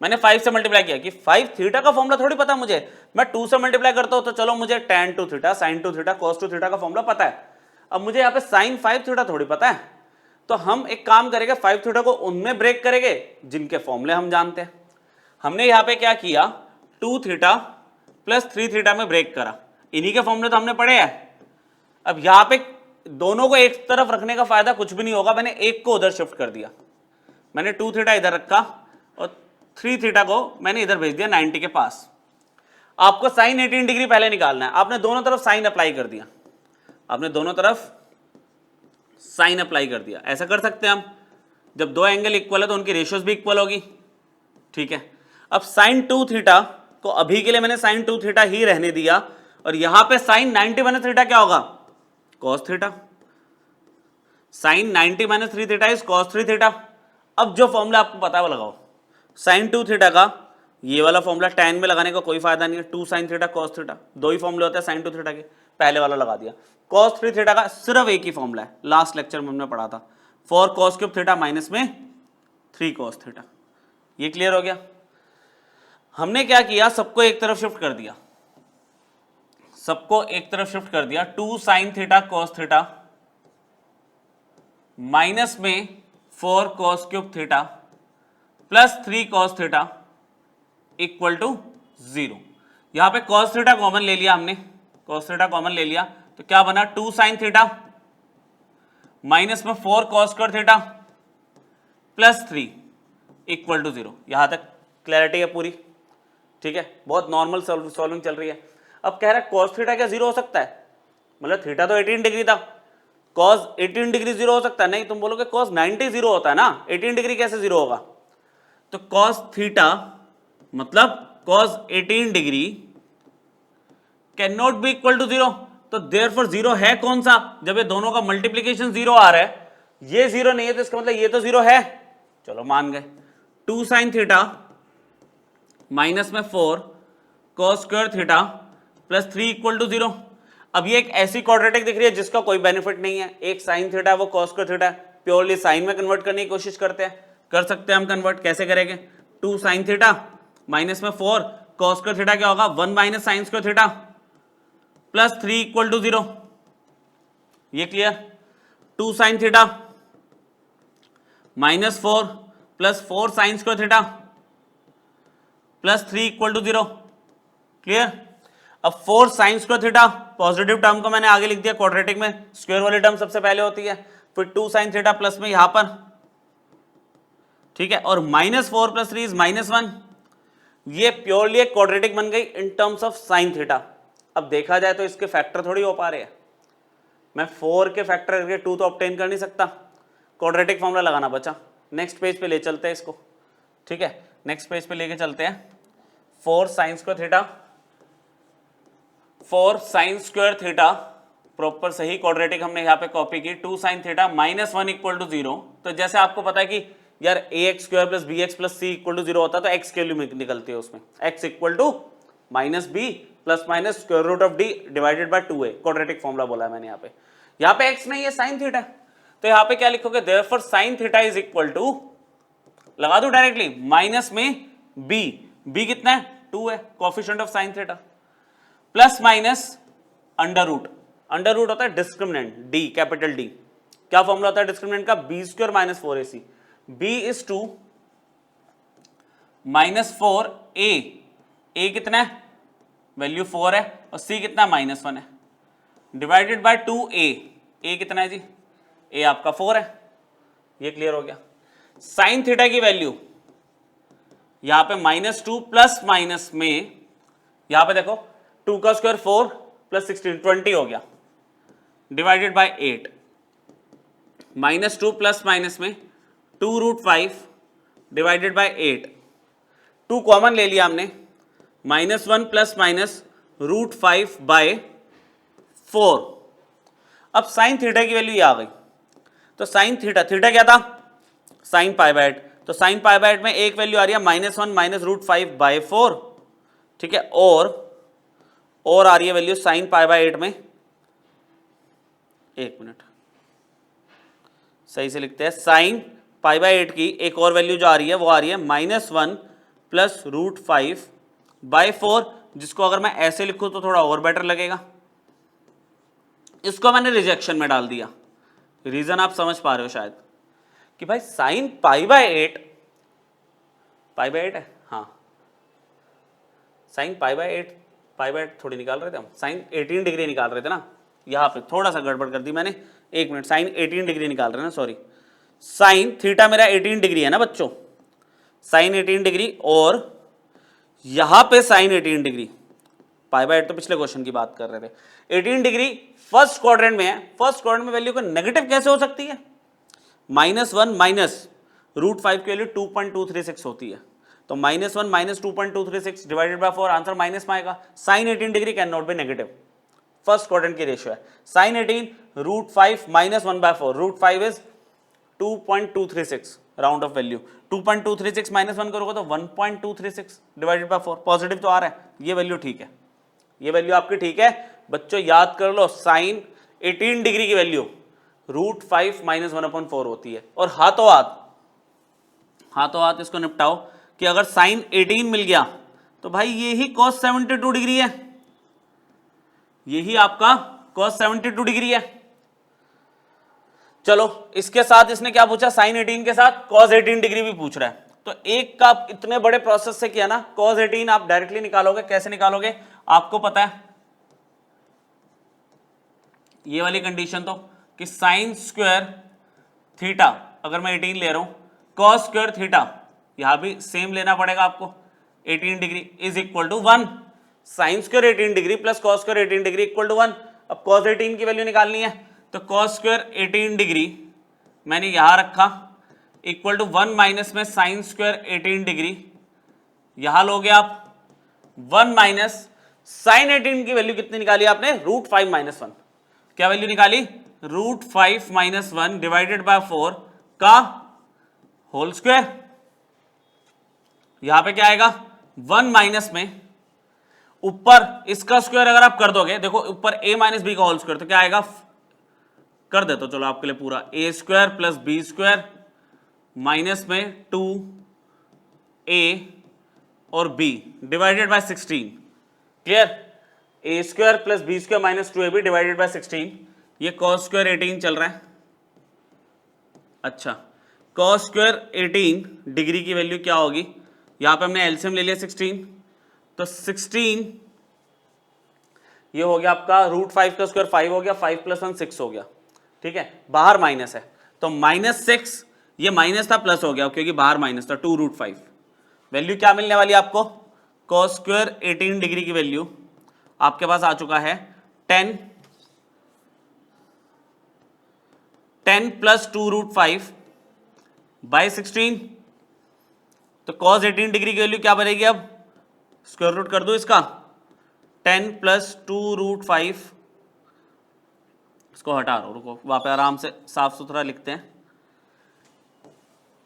मैंने 5 से मल्टीप्लाई किया कि 5 थीटा का फॉर्मूला थोड़ी पता मुझे, मैं 2 से मल्टीप्लाई करता हूं तो चलो मुझे tan 2 theta, sin 2 theta, cos 2 theta का फॉर्मूला पता है। अब मुझे यहाँ पे sin 5 थीटा थोड़ी पता है, तो हम एक काम करेंगे, 5 थीटा को उनमें ब्रेक करेंगे जिनके फॉर्मूले हम जानते हैं। हमने यहाँ पे क्या किया, 2 थीटा प्लस 3 थीटा में ब्रेक करा, इन्हीं के फॉर्मूले तो हमने पढ़े हैं। अब यहाँ पे दोनों को एक तरफ रखने का फायदा कुछ भी नहीं होगा, मैंने एक को उधर शिफ्ट कर दिया, मैंने 2 थीटा इधर रखा और 3 थीटा को मैंने इधर भेज दिया 90 के पास। आपको साइन 18 डिग्री पहले निकालना है, आपने दोनों तरफ साइन अप्लाई कर दिया, आपने दोनों तरफ साइन अप्लाई कर दिया। ऐसा कर सकते हैं हम, जब दो एंगल इक्वल है तो उनकी रेशियोज भी इक्वल होगी, ठीक है। अब साइन 2 थीटा को अभी के लिए मैंने साइन 2 थीटा ही रहने दिया और यहां पे साइन 90 माइनस थीटा क्या होगा, cos theta. Sine 90 minus 3 theta is cos 3 theta. अब जो फॉर्मूला आपको पता है वो लगाओ। साइन 2 थीटा का ये वाला फॉर्मूला tan में लगाने का कोई फायदा नहीं है, 2 साइन थीटा कॉस थीटा, दो ही फॉर्मूले होते हैं साइन 2 थीटा के, पहले वाला लगा दिया। कॉस 3 थीटा का सिर्फ एक ही फॉर्मूला है, लास्ट लेक्चर में हमने पढ़ा था, 4 cos क्यूब थीटा माइनस में 3 cos थीटा। ये क्लियर हो गया। हमने क्या किया, सबको एक तरफ शिफ्ट कर दिया, सबको एक तरफ शिफ्ट कर दिया। 2 sin theta cos theta minus में 4 cos cube theta plus 3 cos theta equal to 0। यहां पे cos थीटा कॉमन ले लिया हमने, cos थीटा कॉमन ले लिया तो क्या बना, 2 sin थीटा माइनस में 4 cos square theta plus 3 equal to 0। यहां तक क्लैरिटी है पूरी, ठीक है, बहुत नॉर्मल सॉल्विंग चल रही है। अब कह रहा है cos थीटा क्या 0 हो सकता है, मतलब थीटा तो 18 डिग्री था, cos 18 डिग्री 0 हो सकता है? नहीं, तुम बोलोगे cos 90 0 होता है ना, 18 डिग्री कैसे 0 होगा? तो cos थीटा मतलब cos 18 degree can not be equal to 0। तो देयरफॉर 0 है कौन सा, जब ये दोनों का मल्टीप्लीकेशन 0 आ रहा है, ये 0 नहीं है तो इसका मतलब ये तो 0 है। चलो मान गए। 2 sin थीटा माइनस में 4 cos square theta plus 3 equal to 0। अब ये एक ऐसी क्वाड्रेटिक दिख रही है जिसका कोई बेनिफिट नहीं है, एक sin थीटा वो cos square theta, purely sine में कन्वर्ट करने की कोशिश करते हैं, कर सकते हैं हम कन्वर्ट, कैसे करेंगे? 2 sin थीटा माइनस में 4 cos स्क्वायर थीटा क्या होगा, 1 minus sine square theta plus 3 equal to 0। ये clear? 2 sin theta minus 4 plus 4 sine square theta plus 3 equal to 0। Clear? अब 4 sine square theta positive term को मैंने आगे लिख दिया क्वाड्रेटिक में, स्क्वायर वाली टर्म सबसे पहले होती है, फिर 2 sin थीटा प्लस में यहां पर, ठीक है, और माइनस 4 प्लस 3 इज माइनस 1। ये प्योरली एक क्वाड्रेटिक बन गई in terms of sine theta. अब देखा जाए तो इसके फैक्टर थोड़ी हो पा रहे हैं, मैं 4 के फैक्टर करके 2 तो ऑब्टेन कर नहीं सकता, क्वाड्रेटिक फॉर्मूला लगाना बचा। नेक्स्ट पेज पे ले चलते हैं इसको, ठीक है, नेक्स्ट पेज पे लेके चलते हैं। 4 sin square theta, 4 sin square theta proper सही क्वाड्रेटिक हमने यहाँ पे कॉपी की। 2 sin theta minus 1 equal to 0। तो जैसे आपको पता है कि यार ax square plus bx plus c equal to 0 होता है, तो x की वैल्यू निकलती है उसमें, x equal to minus b plus minus square root of d divided by 2a, quadratic formula बोला है मैंने यहाँ पे x नहीं है sin थीटा, तो यहाँ पे क्या लिखोगे, therefore sin theta is equal to, लगा दो डायरेक्टली, माइनस में b कितना है, 2 है, coefficient of sin theta, plus minus under root होता है डिस्क्रिमिनेंट d, कैपिटल D। क्या फॉर्मूला होता है डिस्क्रिमिनेंट का, b square minus 4ac, b is 2 minus 4a, a कितना है, वैल्यू 4 है, और c कितना माइनस 1 है, डिवाइडेड बाय 2a, a कितना है जी, a आपका 4 है। ये क्लियर हो गया। साइन थीटा की वैल्यू यहां पे -2 प्लस माइनस में, यहां पे देखो 2 का स्क्वायर 4 प्लस 16 20 हो गया, डिवाइडेड बाय 8, -2 प्लस माइनस में 2 रूट 5 डिवाइडेड बाय 8, 2 कॉमन ले लिया हमने, -1 प्लस माइनस रूट 5 बाय 4। अब साइन थीटा की वैल्यू ये आ गई, तो साइन थीटा क्या था, साइन पाई बाय 8, तो साइन पाई बाय 8 में एक वैल्यू आ रही है -1 माइनस रूट 5 बाय 4, ठीक है, और आ रही है वैल्यू साइन पाई बाय 8 में, एक मिनट सही से लिखते हैं, साइन पाई बाय 8 की एक और वैल्यू जो आ रही है वो आ रही है -1 प्लस रूट 5 बाय 4, जिसको अगर मैं ऐसे लिखूं तो थोड़ा और बेटर लगेगा। इसको मैंने रिजेक्शन में डाल दिया, रीजन आप समझ पा रहे हो शायद, कि भाई साइन पाई बाय 8 है, हाँ साइन पाई बाय 8 थोड़ी निकाल रहे थे हम, साइन 18 डिग्री निकाल रहे थे ना, यहाँ पे थोड़ा सा गड़बड़ कर दी मैंने, एक मिनट, साइन 18 डिग्री निकाल रहे हैं ना, सॉरी, साइन थीटा मेरा 18 डिग्री है ना बच्चों, साइन 18 डिग्री, और यहां पे साइन 18 डिग्री, पाई बाय 8 तो पिछले क्वेश्चन की बात कर रहे थे, 18 डिग्री फर्स्ट क्वाड्रेंट में है, फर्स्ट क्वाड्रेंट में वैल्यू को नेगेटिव कैसे हो सकती है, -1 माइनस रूट 5 की वैल्यू 2.236 होती है, तो -1 minus 2.236 divided by 4, answer minus में आएगा। Sine 18 degree can not be negative, first quadrant की रेशियो है, sine 18 root 5 minus 1/4, root 5 is 2.236 round off value, 2.236 minus 1 करोगे तो 1.236 डिवाइडेड बाय 4, पॉजिटिव तो आ रहा है, ये वैल्यू ठीक है, ये वैल्यू आपकी ठीक है बच्चों, याद कर लो, साइन 18 डिग्री की वैल्यू √5 - 1/4 होती है। और हाथों हाथ इसको निपटाओ कि अगर साइन 18 मिल गया तो भाई ये ही cos 72 डिग्री है, यही आपका cos 72 डिग्री है। चलो इसके साथ इसने क्या पूछा, साइन 18 के साथ cos 18 डिग्री भी पूछ रहा है। तो एक का इतने बड़े प्रोसेस से किया ना, cos 18 आप डायरेक्टली निकालोगे, कैसे निकालोगे आपको पता है, ये वाली कंडीशन तो कि साइन स्क्वायर थीटा, अगर मैं 18 ले रहा हूं, cos स्क्वायर थीटा यहां भी सेम लेना पड़ेगा आपको, 18 degree is equal to 1, sine square 18 degree plus cos square 18 degree equal to 1। अब cos 18 की वैल्यू निकालनी है, तो cos स्क्वायर 18 डिग्री मैंने यहां रखा इक्वल टू 1 माइनस में साइन स्क्वायर 18 डिग्री, यहां लोगे आप 1 माइनस साइन 18 की वैल्यू कितनी निकाली आपने, √5 - 1। क्या वैल्यू निकाली, √5 - 1 डिवाइडेड बाय 4 का होल स्क्वायर। यहां पे क्या आएगा, 1 माइनस में ऊपर इसका स्क्वायर अगर आप कर दोगे, देखो ऊपर a - b का होल स्क्वायर, तो क्या आएगा, कर दे तो चलो आपके लिए पूरा, a square plus b square minus में 2a और b divided by 16। Clear, a square plus b square minus 2ab divided by 16। ये cos स्क्वायर 18 चल रहा है। अच्छा, cos स्क्वायर 18 डिग्री की वैल्यू क्या होगी, यहां पे हमने एलसीएम ले लिया 16, तो 16 ये हो गया आपका √5 का स्क्वायर 5 हो गया, 5 + 1 6 हो गया। ठीक है, बाहर माइनस है तो -6, ये माइनस था प्लस हो गया क्योंकि बाहर माइनस था, 2√5। वैल्यू क्या मिलने वाली है आपको, cos स्क्वायर 18 डिग्री की वैल्यू आपके पास आ चुका है 10 + 2√5 बाय 16। तो cos 18 डिग्री की वैल्यू क्या बनेगी, अब स्क्वायर रूट कर दो इसका, 10 + 2√5, इसको हटा दो, रुको वहां पे आराम से साफ सुथरा लिखते हैं।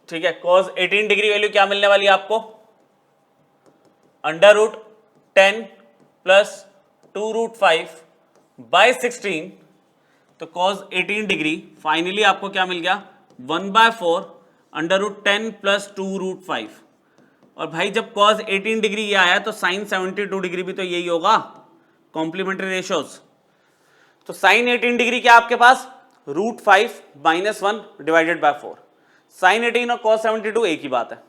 ठीक है, cos 18 डिग्री वैल्यू क्या मिलने वाली है आपको, √10 + 2√5 बाय 16। तो cos 18 डिग्री फाइनली आपको क्या मिल गया, 1/4 √10 + 2√5। और भाई जब cos 18 डिग्री ये आया तो sin 72 डिग्री भी तो यही होगा, कॉम्प्लीमेंट्री रेशियोज। तो sin 18 डिग्री क्या आपके पास, √5 - 1 डिवाइडेड बाय 4। sin 18 और cos 72 एक ही बात है।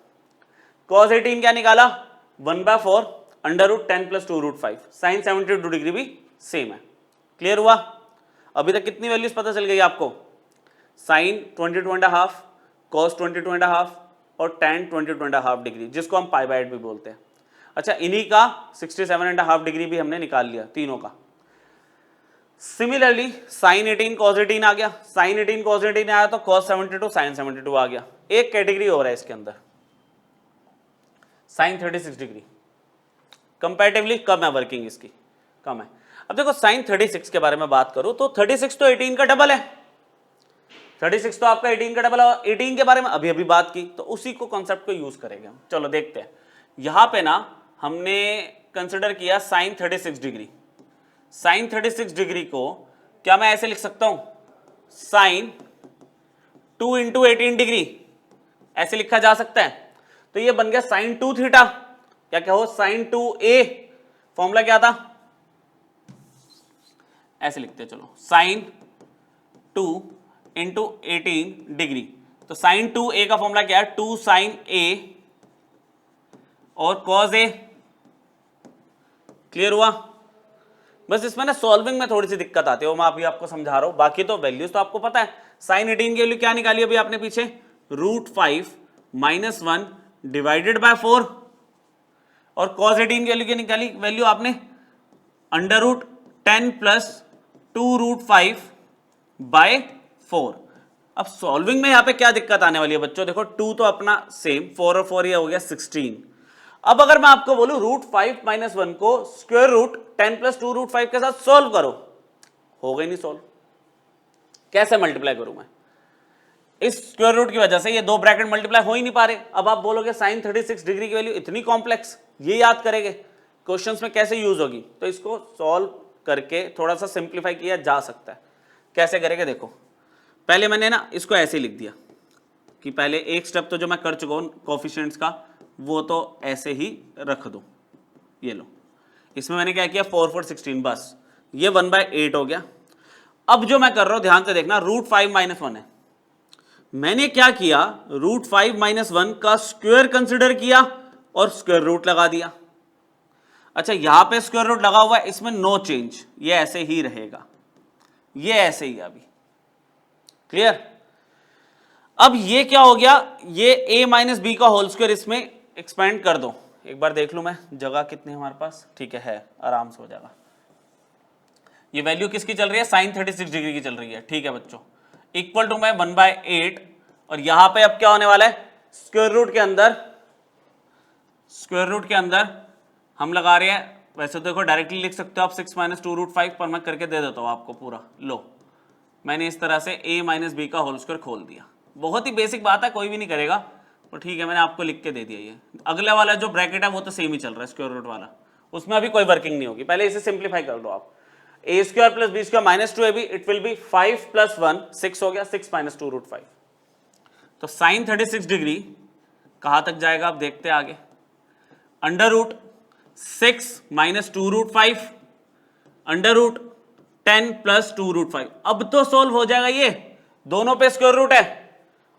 cos 18 क्या निकाला, 1/4 √10 + 2√5। sin 72 डिग्री भी सेम है। क्लियर हुआ, अभी तक कितनी वैल्यूज पता चल गई आपको, sin 22.5, cos 22.5 और tan 22.5 डिग्री, जिसको हम π/8 भी बोलते हैं। अच्छा, इन्हीं का 67.5 डिग्री भी हमने निकाल लिया तीनों का। सिमिलरली sin 18 cos 18 आ गया, sin 18 cos 18 आया तो cos 72 sin 72 आ गया। एक कैटेगरी और है इसके अंदर, sin 36 डिग्री, कंपैरेटिवली कम है वर्किंग इसकी, कम है। अब देखो sin 36 के बारे में बात करूं तो 36 तो 18 का डबल है, 36 तो आपका 18 का डबल है। 18 के बारे में अभी बात की, तो उसी को कॉन्सेप्ट को यूज करेंगे हम। चलो देखते हैं, यहां पे ना हमने कंसिडर किया sin 36 डिग्री। sin 36 डिग्री को क्या मैं ऐसे लिख सकता हूं, sin 2 × 18 डिग्री, ऐसे लिखा जा सकता है। तो ये बन गया sin 2 थीटा, या क्या हो sin 2a, फॉर्मूला क्या था, ऐसे लिखते हैं, चलो sin 2 × 18 डिग्री। तो sin 2a का फॉर्मूला क्या है, 2 sin a और cos a। क्लियर हुआ, बस इसमें ना सॉल्विंग में थोड़ी सी दिक्कत आती है, वो मैं अभी आपको समझा रहा हूं, बाकी तो वैल्यूज तो आपको पता है। sin 18 की वैल्यू क्या निकाली अभी आपने पीछे, √5 - 1 डिवाइडेड बाय 4, और cos 18 की वैल्यू क्या निकाली, वैल्यू आपने √10 + 2√5 बाय 4। अब सॉल्विंग में यहां पे क्या दिक्कत आने वाली है बच्चों, देखो 2 तो अपना सेम, 4 और 4 ये हो गया 16। अब अगर मैं आपको बोलूं √5 - 1 को स्क्वायर रूट 10 + 2√5 के साथ सॉल्व करो, हो गई नहीं सॉल्व, कैसे मल्टीप्लाई करूं मैं, इस स्क्वायर रूट की वजह से ये दो ब्रैकेट मल्टीप्लाई हो ही नहीं पा रहे। अब आप बोलोगे sin 36 डिग्री की वैल्यू इतनी कॉम्प्लेक्स, ये याद करेंगे क्वेश्चंस में कैसे यूज होगी, तो इसको सॉल्व करके थोड़ा सा सिंप्लीफाई किया जा सकता है। कैसे करेंगे देखो, पहले मैंने ना इसको ऐसे लिख दिया कि पहले एक स्टेप तो जो मैं कर चुका हूँ कोफिशिएंट्स का वो तो ऐसे ही रख दो। ये लो, इसमें मैंने क्या किया 4 4 16, बस ये 1/8 हो गया। अब जो मैं कर रहा हूं ध्यान से देखना, √5 - 1 है। मैंने क्या किया, √5 - 1 का स्क्वायर कंसिडर किया और स्क्वायर रूट लगा दिया। अच्छा यहां पे स्क्वायर रूट लगा हुआ है, इसमें नो चेंज, ये ऐसे ही रहेगा, ये ऐसे ही अभी। क्लियर? अब ये क्या हो गया, ये a - b का होल स्क्वायर इसमें एक्सपेंड कर दो। एक बार देख लूं मैं जगह कितनी है हमारे पास। ठीक है आराम से हो जाएगा। ये वैल्यू किसकी चल रही है, sin 36 डिग्री की चल रही है। ठीक है बच्चों, इक्वल टू में 1/8 और यहां पे अब क्या होने वाला है, स्क्वायर रूट के अंदर हम लगा रहे हैं। वैसे तो देखो डायरेक्टली लिख सकते हो आप 6 - 2 √5, पर मैं करके दे देता हूं आपको पूरा। लो मैंने इस तरह से a - b का होल स्क्वायर खोल दिया। बहुत ही बेसिक बात है, कोई भी नहीं करेगा, तो ठीक है मैंने आपको लिख के दे दिया। ये अगला वाला जो ब्रैकेट है वो तो सेम ही चल रहा है, स्क्वायर रूट वाला, उसमें अभी कोई वर्किंग नहीं होगी। पहले इसे सिंप्लीफाई कर दो आप, a² + b² - 2ab, it will be 5 + 1 6 हो गया, 6 - 2 √5। तो sin 36 डिग्री कहां तक जाएगा आप देखते हैं आगे, √6 - 2 √5 √10 + 2 √5। अब तो सोल्व हो जाएगा, ये दोनों पे स्क्वायर रूट है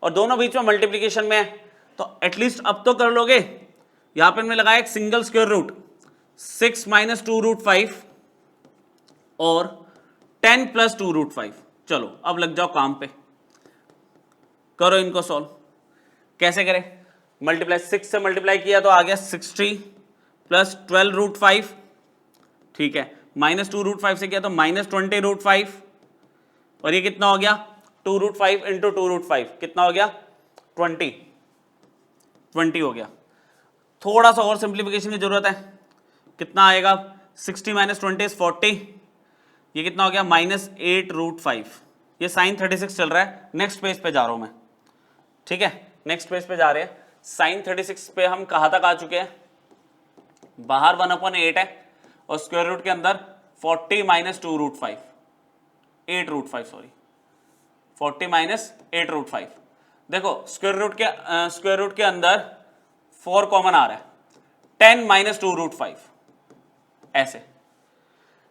और दोनों बीच में मल्टीप्लीकेशन में है, तो एटलीस्ट अब तो कर लोगे। यहां पे मैंने लगाया एक सिंगल स्क्वायर रूट, 6 - 2 √5 और 10 + 2 √5। चलो अब लग जाओ काम पे, करो इनको सॉल्व। कैसे करें, मल्टीप्लाई, 6 से मल्टीप्लाई किया तो आ गया 60 + 12 √5। ठीक है, -2 √5 से किया तो -20 √5, और ये कितना हो गया 2 √5 × 2 √5 कितना हो गया 20 हो गया। थोड़ा सा और सिंप्लीफिकेशन की जरूरत है, कितना आएगा 60 - 20 = 40, ये कितना हो गया -8 √5। ये sin 36 चल रहा है। नेक्स्ट पेज पे जा रहा हूं मैं, ठीक है नेक्स्ट पेज पे जा रहे हैं। sin 36 पे हम कहां तक आ चुके हैं, बाहर 1/8 है और स्क्वायर रूट के अंदर 40 - 2 √5, 8 √5 सॉरी, 40 - 8 √5। देखो स्क्वायर रूट के अंदर 4 कॉमन आ रहा है, 10 - 2 √5 ऐसे।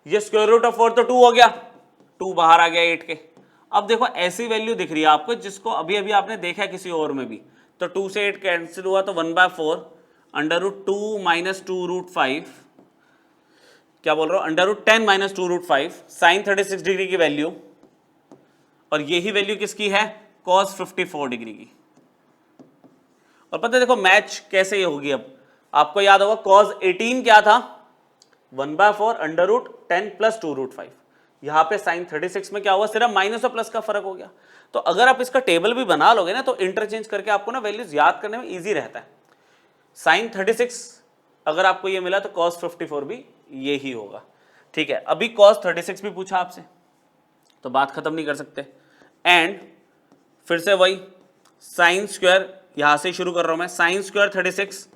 ये स्क्वायर रूट ऑफ 4 तो 2 हो गया, 2 बाहर आ गया 8 के। अब देखो ऐसी वैल्यू दिख रही है आपको जिसको अभी अभी आपने देखा है किसी और में भी, तो 2 से 8 कैंसिल हुआ तो 1/4 √2 - 2 √5, क्या बोल रहा हूं, √10 - 2 √5 sin 36 डिग्री की वैल्यू, और यही वैल्यू किसकी है, cos 54 डिग्री की। और पता है देखो मैच कैसे होगी, अब आपको याद होगा cos 18 क्या था, 1/4 √10 + 2 √5। यहां पे sin 36 में क्या हुआ, सिर्फ माइनस और प्लस का फर्क हो गया। तो अगर आप इसका टेबल भी बना लोगे ना तो इंटरचेंज करके आपको ना वैल्यूज याद करने में इजी रहता है। sin 36 अगर आपको ये मिला तो cos 54 भी ये ही होगा। ठीक है, अभी cos 36 भी पूछा आपसे तो बात खत्म नहीं कर सकते। एंड फिर से वही साइन स्क्वायर, यहां से शुरू कर रहा हूं मैं, sine square 36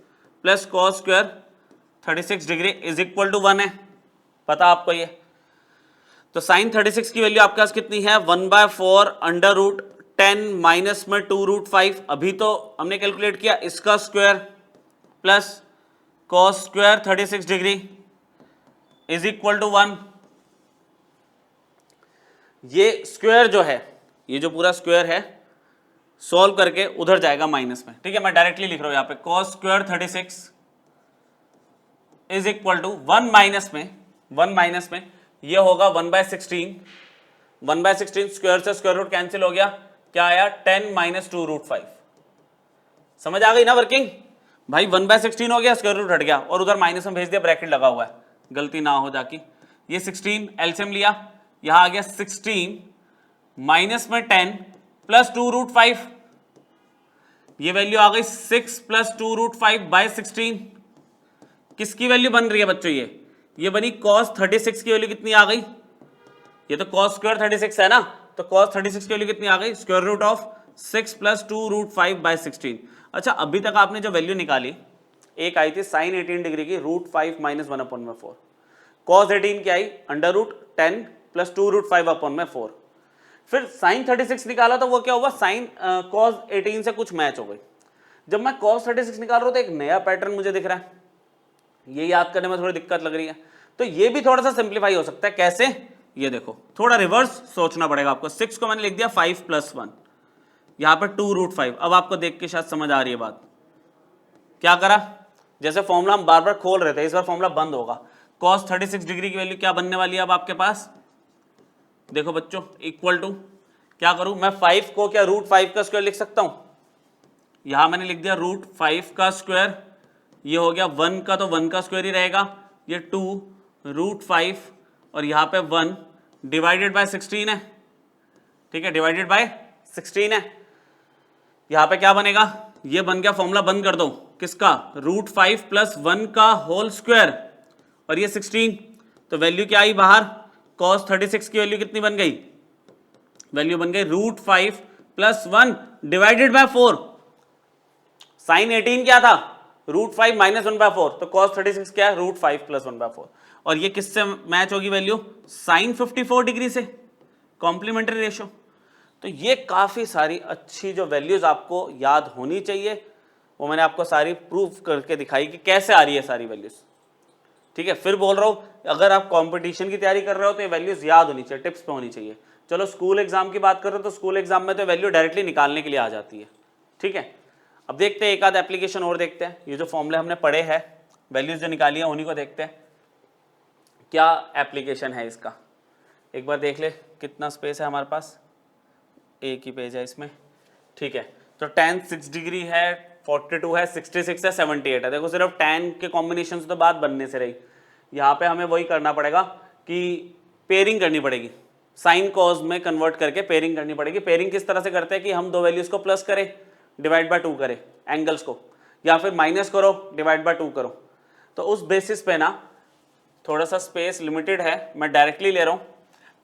plus cos square 36 degree is equal to 1 है, पता आपको ये। तो साइन 36 की वैल्यू आपके पास कितनी है, 1/4 √10 माइनस में 2 √5। अभी तो हमने कैलकुलेट किया इसका square plus cos square 36 degree is equal to 1। ये स्क्वायर जो है, ये जो पूरा स्क्वायर है सॉल्व करके उधर जाएगा माइनस में। ठीक है, मैं डायरेक्टली लिख रहा हूं यहां पे cos square 36 is equal to 1 minus में ये होगा 1/16। 1/16 स्क्वायर से स्क्वायर रूट कैंसिल हो गया, क्या आया 10 - 2 √5। समझ आ गई ना वर्किंग भाई, 1/16 हो गया, स्क्वायर रूट हट गया और उधर माइनस में भेज दिया, ब्रैकेट लगा हुआ है, गलती ना हो जाकी। ये 16 एलसीएम लिया, यहां आ गया 16 माइनस में 10 प्लस 2 √5, ये वैल्यू आ गई 6 + 2 √5/16। किसकी वैल्यू बन रही है बच्चों, ये बनी cos 36 की वैल्यू कितनी आ गई, ये तो cos स्क्वायर 36 है ना, तो cos 36 की वैल्यू कितनी आ गई, स्क्वायर रूट ऑफ 6 + 2 √5/16। अच्छा अभी तक आपने जो वैल्यू निकाली, एक आई थी sin 18 डिग्री की √5 - 1/4, cos 18 की आई √10 + 2 √5/4। फिर साइन 36 निकाला तो वो क्या हुआ, साइन कॉस 18 से कुछ मैच हो गई। जब मैं कॉस 36 निकाल रहा हूं तो एक नया पैटर्न मुझे दिख रहा है, ये याद करने में थोड़ी दिक्कत लग रही है। तो ये भी थोड़ा सा सिंप्लीफाई हो सकता है, कैसे, ये देखो थोड़ा रिवर्स सोचना पड़ेगा आपको। 6 को मैंने लिख दिया 5 + 1, यहां पर 2√5। अब आपको देख के शायद समझ आ रही है बात। क्या करा, जैसे फॉर्मूला हम बार बार खोल रहे थे, इस बार फॉर्मूला बंद होगा। cos 36 डिग्री की वैल्यू क्या बनने वाली है अब आपके पास, देखो बच्चों, इक्वल टू क्या करूं मैं, 5 को क्या √5 का स्क्वायर लिख सकता हूं, यहां मैंने लिख दिया √5 का स्क्वायर, ये हो गया 1 का तो 1 का स्क्वायर ही रहेगा, ये 2√5 और यहां पे 1 डिवाइडेड बाय 16 है, ठीक है, डिवाइडेड बाय 16 है। यहां पे क्या बनेगा, ये बन गया, फॉर्मूला बंद कर दो, किसका, √5 + 1 का होल स्क्वायर और ये 16, तो वैल्यू क्या आई बाहर, cos 36 की वैल्यू कितनी बन गई, वैल्यू बन गई √5 + 1 डिवाइडेड बाय 4। साइन 18 क्या था, √5 - 1/4, तो cos 36 क्या है, √5 + 1/4। और ये किससे मैच होगी वैल्यू, साइन 54 डिग्री से, कॉम्प्लीमेंट्री रेशियो। तो ये काफी सारी अच्छी जो वैल्यूज आपको याद होनी चाहिए, वो मैंने आपको सारी प्रूफ करके दिखाई कि कैसे आ रही है सारी वैल्यूज, ठीक है। फिर बोल रहा हूं, अगर आप कंपटीशन की तैयारी कर रहे हो तो ये वैल्यूज याद होनी चाहिए, टिप्स पे होनी चाहिए। चलो स्कूल एग्जाम की बात कर रहे हो तो स्कूल एग्जाम में तो वैल्यू डायरेक्टली निकालने के लिए आ जाती है, ठीक है। अब देखते हैं एक आध एप्लीकेशन और देखते हैं, ये जो फॉर्मूले हमने पढ़े हैं, वैल्यूज जो निकाली है उन्हीं को देखते हैं क्या एप्लीकेशन है इसका। एक बार देख ले कितना स्पेस है हमारे पास, एक ही पेज है इसमें, ठीक है। तो tan 6 डिग्री है, 42 है, 66 है, 78 है। देखो सिर्फ tan के कॉम्बिनेशन से तो बात बनने से रही, यहाँ पे हमें वही करना पड़ेगा कि पेयरिंग करनी पड़ेगी, साइन कॉज में कन्वर्ट करके पेयरिंग करनी पड़ेगी। पेयरिंग किस तरह से करते हैं कि हम दो वैल्यूज को प्लस करें, डिवाइड बाय 2 करें एंगल्स को, या फिर माइनस करो, डिवाइड बाय 2 करो। तो उस बेसिस पे ना थोड़ा सा स्पेस लिमिटेड है, मैं डायरेक्टली ले रहा हूँ,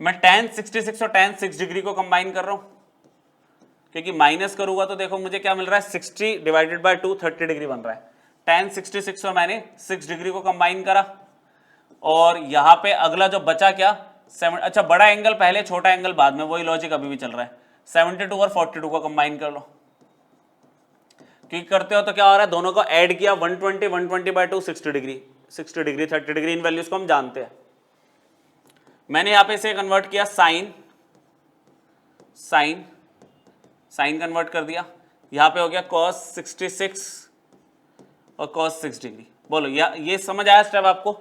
मैं tan 66 और tan 6 डिग्री को कंबाइन कर रहा हूँ, क्योंकि माइनस करूंगा तो देखो मुझे क्या मिल रहा है, 60 डिवाइडेड बाय 2 30 डिग्री बन रहा है। tan 66 और मैंने 6 डिग्री को कंबाइन करा, और यहां पे अगला जो बचा क्या, 7, अच्छा बड़ा एंगल पहले छोटा एंगल बाद में, वही लॉजिक अभी भी चल रहा है। 72 और 42 को कंबाइन कर लो, क्योंकि करते हो तो क्या हो रहा है, दोनों को ऐड किया, 120 120/2 60 डिग्री 60 डिग्री 30 डिग्री, इन वैल्यूज को हम जानते हैं। मैंने यहां पे इसे कन्वर्ट किया साइन कन्वर्ट कर दिया, यहां पे हो गया cos 66 और cos 6 डिग्री। बोलो ये समझ आया स्टेप आपको,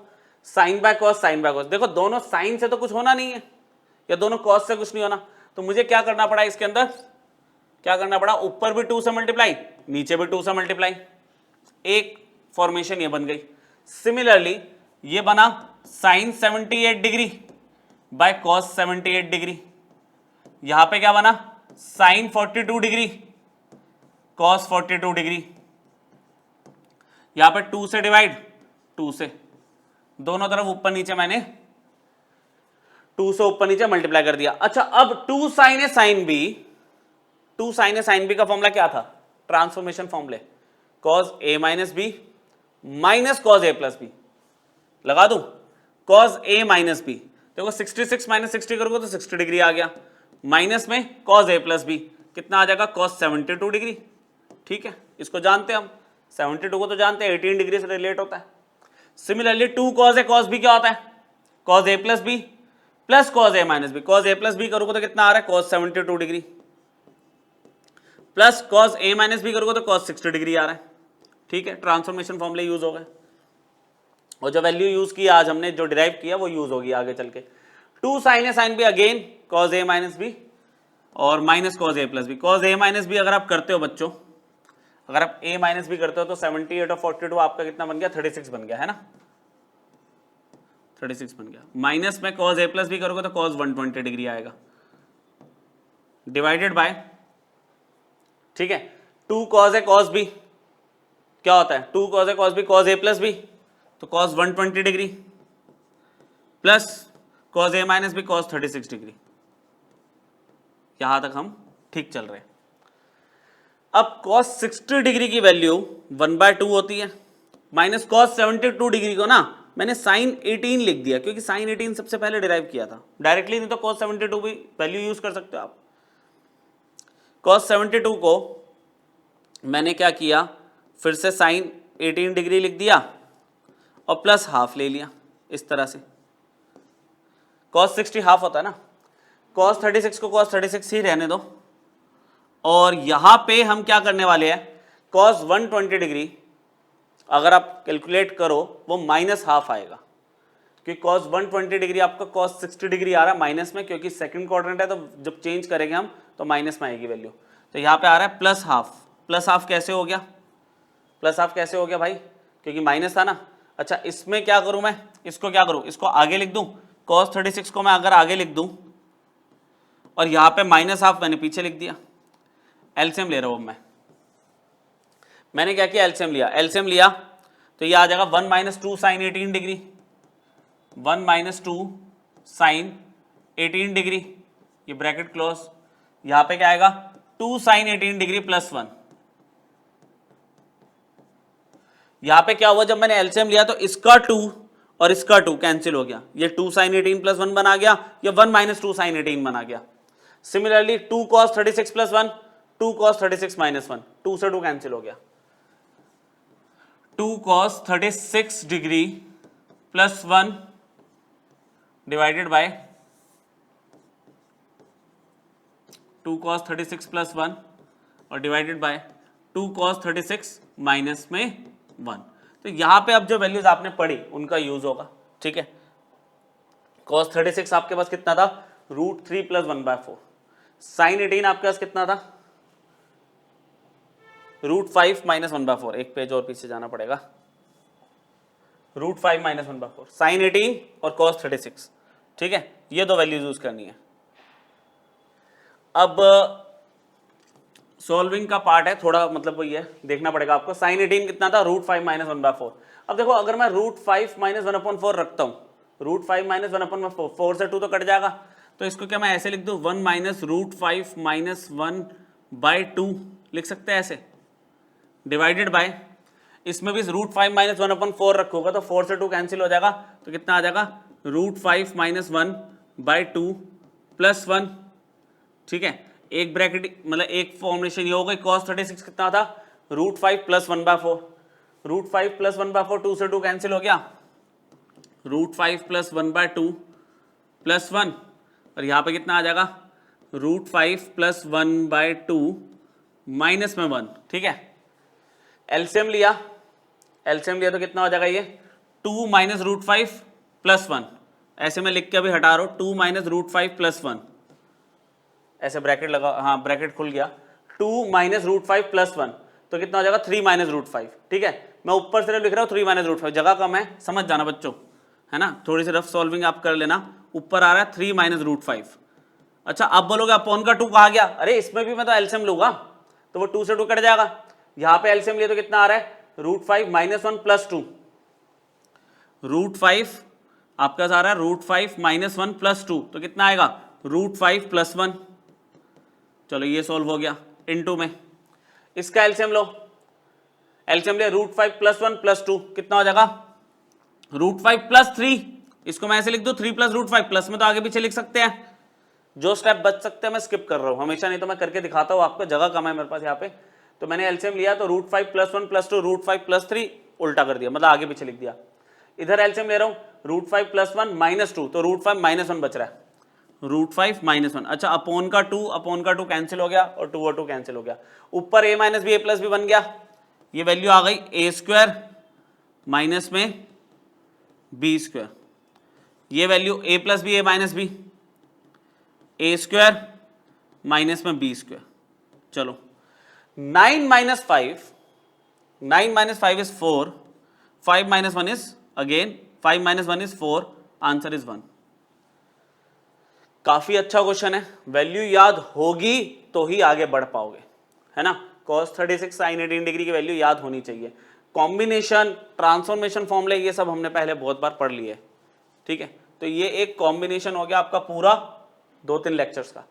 sine by cos, sine by cos. देखो दोनों साइन से तो कुछ होना नहीं है, या दोनों कॉस से कुछ नहीं होना, तो मुझे क्या करना पड़ा, इसके अंदर क्या करना पड़ा, ऊपर भी 2 से मल्टीप्लाई, नीचे भी 2 से मल्टीप्लाई, एक फॉर्मेशन ये बन गई। सिमिलरली ये बना sine 78 degree by cos 78 degree, यहां पे क्या बना, साइन 42 डिग्री कॉस 42 डिग्री, यहां पे 2 से डिवाइड, 2 से, दोनों तरफ ऊपर नीचे मैंने 2 से ऊपर नीचे मल्टीप्लाई कर दिया। अच्छा अब 2 sin A sin B, 2 sin A sin B का फॉर्मूला क्या था, ट्रांसफॉर्मेशन फॉर्मूले, cos A - B minus cos A + B, लगा दूं, cos A - B, देखो 66 - 60 करोगे तो 60 डिग्री आ गया, माइनस में cos A + B कितना आ जाएगा, cos 72 डिग्री, ठीक है, इसको जानते हैं हम, 72 को तो जानते हैं 18 डिग्री से रिलेट होता है। Similarly 2 cos A cos B क्या होता है, cos A + B plus cos A - B, cos A + B करोगे तो कितना आ रहा है, cos 72 degree, plus cos A - B करोगे तो cos 60 डिग्री आ रहा है, ठीक है। ट्रांसफॉर्मेशन फॉर्मूले यूज हो गए, और जो वैल्यू यूज की आज हमने, जो डिराइव किया वो यूज होगी आगे चल के। 2 sin A sin B again cos A - B और minus cos A + B। cos A - B अगर आप करते हो बच्चों, अगर आप A - B करते हो तो 78 और 42 आपका कितना बन गया, 36 बन गया है ना, 36 बन गया। माइनस में cos A + B करोगे तो cos 120 डिग्री आएगा, डिवाइडेड बाय, ठीक है, 2 cos A cos B क्या होता है, 2 cos A cos B cos A + B, तो cos 120 degree, plus cos A - B cos 36 degree. यहां तक हम ठीक चल रहे हैं। अब cos 60 डिग्री की वैल्यू 1/2 होती है, माइनस cos 72 डिग्री को ना मैंने साइन 18 लिख दिया क्योंकि साइन 18 सबसे पहले डिराइव किया था डायरेक्टली, नहीं तो cos 72 भी वैल्यू यूज कर सकते हो आप। cos 72 को मैंने क्या किया, फिर से साइन 18 डिग्री लिख दिया और प्लस हाफ ले लिया इस तरह से। cos 60 हाफ होता है ना, cos 36 को cos 36 ही रहने दो, और यहां पे हम क्या करने वाले हैं, cos 120 डिग्री अगर आप कैलकुलेट करो वो माइनस हाफ आएगा, क्योंकि cos 120 डिग्री आपका cos 60 डिग्री आ रहा है माइनस में, क्योंकि सेकंड क्वाड्रेंट है तो जब चेंज करेंगे हम तो माइनस में आएगी वैल्यू। तो यहाँ पे आ रहा है प्लस हाफ। प्लस हाफ कैसे हो गया, प्लस हाफ कैसे हो गया भाई, क्योंकि माइनस था ना। अच्छा इसमें क्या करूं मैं, इसको क्या करूं, इसको आगे लिख दूं, cos 36 को मैं अगर आगे लिख दूं और यहाँ पे माइनस हाफ मैंने पीछे लिख दिया। एलसीएम ले रहा हूं अब मैंने क्या किया, एलसीएम लिया। एलसीएम लिया तो ये आ जाएगा 1 minus 2 sine 18 degree, 1 minus 2 sine 18 degree, ये ब्रैकेट क्लोज। यहां पे क्या आएगा 2 साइन 18 डिग्री प्लस 1। यहां पे क्या हुआ, जब मैंने एलसीएम लिया तो इसका 2 और इसका 2 कैंसिल हो गया, ये 2 साइन 18 प्लस 1 बना गया, ये 1 माइनस 2 साइन 18 बना गया। Similarly 2 cos 36 plus 1, 2 cos 36 minus 1, 2 से 2 कैंसिल हो गया। 2 cos 36 degree plus 1 divided by 2 cos 36 plus 1 और डिवाइडेड बाय 2 cos 36 माइनस में 1। तो यहां पे अब जो वैल्यूज आपने पढ़ी उनका यूज होगा, ठीक है। cos 36 आपके पास कितना था, √3 प्लस 1/4। साइन 18 आपके पास कितना था, √5 माइनस 1/4। एक पेज और पीछे जाना पड़ेगा, √5 माइनस 1/4, साइन 18 और cos 36, ठीक है। ये दो वैल्यूज यूज करनी है। अब सॉल्विंग का पार्ट है थोड़ा, मतलब वही है, देखना पड़ेगा आपको। साइन 18 कितना था, √5 माइनस 1/4। अब देखो अगर मैं √5 माइनस 1/4 रखता हूँ, √5 माइनस 1/4, 4 से 2 तो कट जाएगा, तो इसको क्या मैं ऐसे लिख दूँ, 1 माइनस √5 माइनस 1/2 लिख सकते हैं ऐसे, डिवाइडेड बाय, इसमें भी √5 माइनस 1/4 रखोगा तो 4 से 2 कैंसिल हो जाएगा, तो कितना आ जाएगा, √5 माइनस 1/2 प्लस 1, ठीक है। एक ब्रैकेट मतलब एक फॉर्मुलेशन ये हो गई। cos 36 कितना था, √5 प्लस 1/4, √5 प्लस 1/4, 2 से 2 कैंसिल हो गया, √5 प्लस 1/2 प्लस 1, और यहाँ पे कितना आ जाएगा, √5 प्लस 1/2 माइनस में 1, ठीक है। एलसीएम लिया, एलसीएम लिया तो कितना हो जाएगा, ये 2 माइनस √5 प्लस 1, ऐसे मैं लिख के अभी हटा रहा हूँ, 2 माइनस √5 प्लस 1, ऐसे ब्रैकेट लगा, हाँ ब्रैकेट खुल गया, 2 माइनस √5 प्लस 1, तो कितना हो जाएगा 3 माइनस √5, ठीक है। मैं ऊपर से लिख रहा हूँ 3 माइनस √5, जगह कम है, समझ जाना बच्चों, है ना, थोड़ी सी रफ सॉल्विंग आप कर लेना। ऊपर आ रहा है 3 माइनस √5। अच्छा अब बोलोगे अपॉन का 2 कहा गया, अरे इसमें भी मैं तो एलसीएम लूंगा तो वो 2 से 2 कट जाएगा। यहाँ पे एलसीएम लिए तो कितना आ रहा है, √5 माइनस 1 प्लस 2, √5 आपका आ रहा है √5 माइनस 1 प्लस 2, तो कितना आएगा, √5 प्लस 1। चलो ये सॉल्व हो गया इनटू में। इसका एलसीएम लो, एलसीएम ले, √5 प्लस 1 प्लस 2 कितना हो जाएगा, √5 प्लस 3, इसको मैं ऐसे लिख दूं 3 प्लस √5, प्लस में तो आगे पीछे लिख सकते हैं, जो स्टेप बच सकते हैं मैं स्किप कर रहा हूं हमेशा, नहीं तो मैं करके दिखाता हूं आपको, जगह कम है मेरे पास यहाँ पे। तो मैंने एलसीएम लिया तो √5 प्लस 1 प्लस 2, √5 प्लस 3 उल्टा कर दिया, मतलब आगे पीछे लिख दिया। इधर एलसीएम ले रहा हूं, √5 प्लस 1 माइनस 2, तो √5 माइनस 1 बच रहा है, √5 माइनस 1। अच्छा अपॉन का 2 कैंसिल हो गया और 2 और 2 कैंसिल हो गया, ऊपर a minus B a plus B बन गया, ये वैल्यू आ गई a² माइनस में b², ये value a plus B a minus B, a² minus में b²। चलो 9 minus 5, 9 minus 5 is 4, 5 minus 1 is again 5 minus 1 is 4, answer is 1। काफी अच्छा क्वेश्चन है, वैल्यू याद होगी तो ही आगे बढ़ पाओगे, है ना। cos 36 sin 18 डिग्री की वैल्यू याद होनी चाहिए। कॉम्बिनेशन, ट्रांसफॉर्मेशन फॉर्मूले ये सब हमने पहले बहुत बार पढ़ लिए, ठीक है। तो ये एक कॉम्बिनेशन हो गया आपका पूरा 2-3 लेक्चर्स का।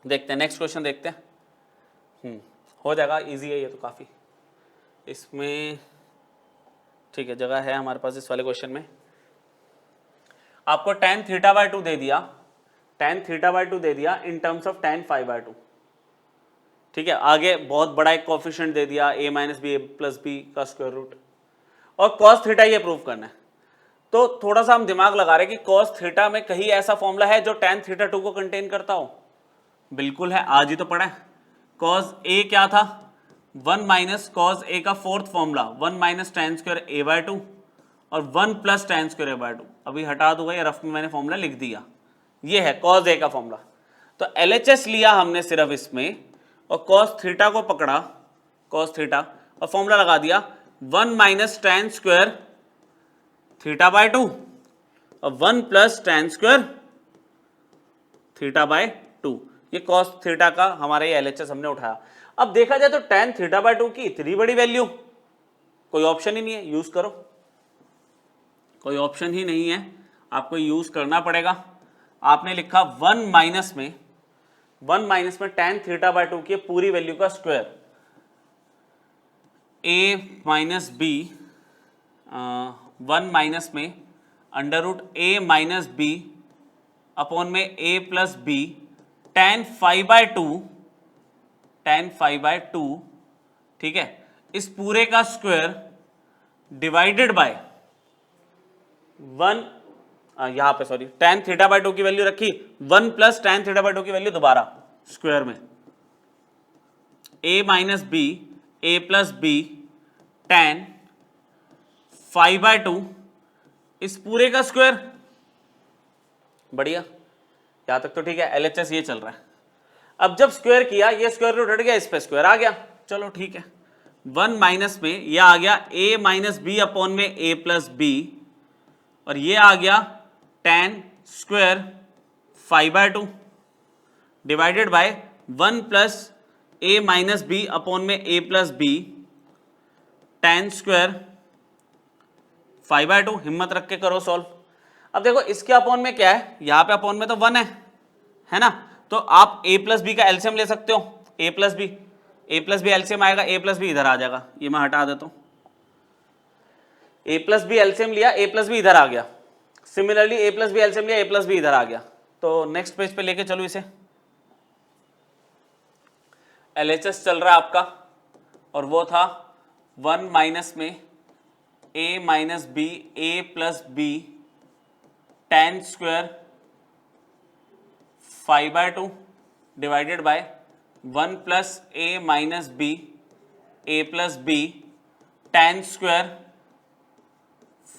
देखते हैं नेक्स्ट क्वेश्चन, देखते हैं। हो जाएगा, इजी है ये तो काफी, इसमें ठीक है, जगह है हमारे पास इस वाले क्वेश्चन में। आपको tan θ/2 दे दिया, tan θ/2 दे दिया इन टर्म्स ऑफ tan φ/2। ठीक है, आगे बहुत बड़ा एक कोफिशिएंट दे दिया a - b + b का स्क्वायर रूट, और cos थीटा ये प्रूव करना है। तो थोड़ा सा हम दिमाग लगा रहे हैं कि cos थीटा में कहीं ऐसा फॉर्मूला है जो tan θ2 को कंटेन करता हो। बिल्कुल है, आज ही तो पढ़ा है। cos a क्या था, 1 - cos a का fourth formula 1 - tan square a/2 और 1 + tan स्क्वायर a/2। अभी हटा दूंगा, ये रफ में मैंने फॉर्मूला लिख दिया, ये है cos a का फॉर्मूला। तो LHS लिया हमने सिर्फ इसमें, और cos थीटा को पकड़ा, cos थीटा, और फॉर्मूला लगा दिया 1 - tan स्क्वायर θ/2 और 1 + tan स्क्वायर θ/2। ये cos थीटा का हमारा ये LHS हमने उठाया। अब देखा जाए तो tan θ/2 की इतनी बड़ी वैल्यू, कोई ऑप्शन ही नहीं है, यूज करो। कोई ऑप्शन ही नहीं है, आपको यूज करना पड़ेगा। आपने लिखा 1 - में tan θ/2 की पूरी वैल्यू का स्क्वायर, a - b 1 - में √a - b अपॉन में a + b tan φ/2, ठीक है, इस पूरे का स्क्वायर डिवाइडेड बाय 1, यहां पे सॉरी tan θ/2 की वैल्यू रखी, 1 + tan θ/2 की वैल्यू दोबारा स्क्वायर में a - b a + b tan φ/2 इस पूरे का स्क्वायर। बढ़िया, यहां तक तो ठीक है, LHS ये चल रहा है। अब जब स्क्वायर किया, ये स्क्वायर रूट हट गया, इस पे स्क्वायर आ गया, चलो ठीक है। 1 - में ये आ गया a - b अपॉन में a + b, और ये आ गया tan square φ/2 divided by 1 + a - b upon में a + b tan स्क्वायर φ/2। हिम्मत रख के करो सॉल्व। अब देखो इसके अपॉन में क्या है, यहाँ पे अपॉन में तो 1 है ना, तो आप a + b का एलसीएम ले सकते हो, a + b एलसीएम आएगा, a + b इधर आ जाएगा, ये मैं हटा देता हूँ। a + b एलसीएम लिया, a + b इधर आ गया। सिमिलरली a + b एलसीएम लिया, a + b इधर आ गया। तो नेक्स्ट पेज पे लेके चलो इसे। LHS चल रहा है आपका, और वो था 1 - में a - b a + b tan square φ/2 divided by 1 + a - b a + b tan square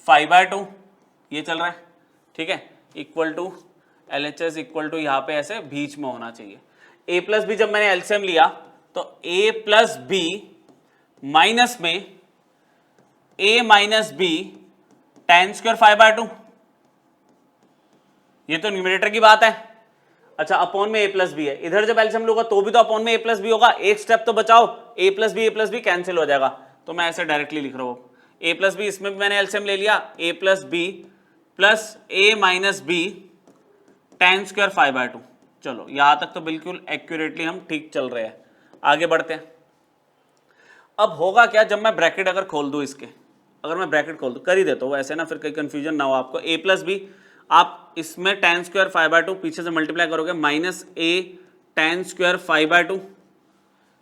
φ/2, ये चल रहा है, ठीक है, equal to LHS equal to यहाँ पे ऐसे बीच में होना चाहिए। a + b जब मैंने एलसीएम लिया तो a + b माइनस में a - b tan स्क्वायर φ/2, ये तो न्यूमरेटर की बात है। अच्छा, अपॉन में a + b है, इधर जब एलसीएम लूंगा तो भी तो अपॉन में a + b होगा, एक स्टेप तो बचाओ, a + b कैंसिल हो जाएगा, तो मैं ऐसे डायरेक्टली लिख रहा हूं a + b, इसमें भी मैंने एलसीएम ले लिया, a + b plus a - b tan square φ/2। चलो यहां तक तो बिल्कुल एक्यूरेटली हम ठीक चल रहे हैं, आगे बढ़ते हैं। अब होगा क्या, जब मैं ब्रैकेट अगर खोल दूं इसके, अगर मैं ब्रैकेट खोल दूं, कर ही देता हूं ऐसे ना, फिर कोई कंफ्यूजन ना हो आपको। a + b आप इसमें tan स्क्वायर φ/2 पीछे से मल्टीप्लाई करोगे, -a tan स्क्वायर φ/2,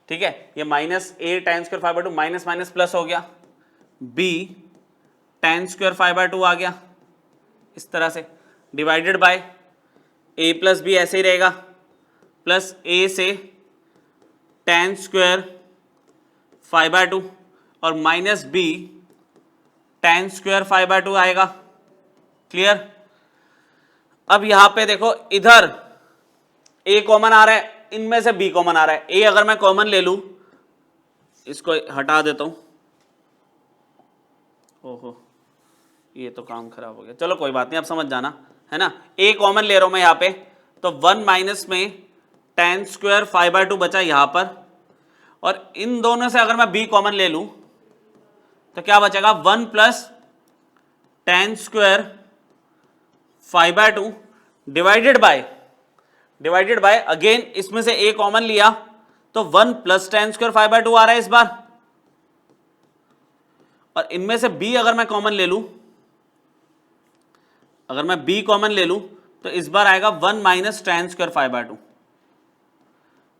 ठीक है, ये -a tan square φ/2 minus minus plus हो गया, b tan स्क्वायर φ/2 आ गया इस तरह से, डिवाइडेड बाय a + b ऐसे ही रहेगा, प्लस a से tan स्क्वायर φ/2 और माइनस b tan स्क्वायर φ/2 आएगा। क्लियर? अब यहां पे देखो, इधर a कॉमन आ रहा है, इनमें से b कॉमन आ रहा है। a अगर मैं कॉमन ले लूं, इसको हटा देता हूं, ओहो ये तो काम खराब हो गया, चलो कोई बात नहीं, अब समझ जाना है ना। a कॉमन ले रहा हूं मैं यहां पे, तो 1 माइनस में tan स्क्वायर φ/2 बचा यहां पर, और इन दोनों से अगर मैं b कॉमन ले लूं तो क्या बचेगा, 1 plus tan square φ/2 divided by again इसमें से a कॉमन लिया तो 1 प्लस tan स्क्वायर φ/2 आ रहा है इस बार, और इनमें से b अगर मैं कॉमन ले लूं, अगर मैं b कॉमन ले लूं तो इस बार आएगा 1 माइनस tan स्क्वायर 5/2।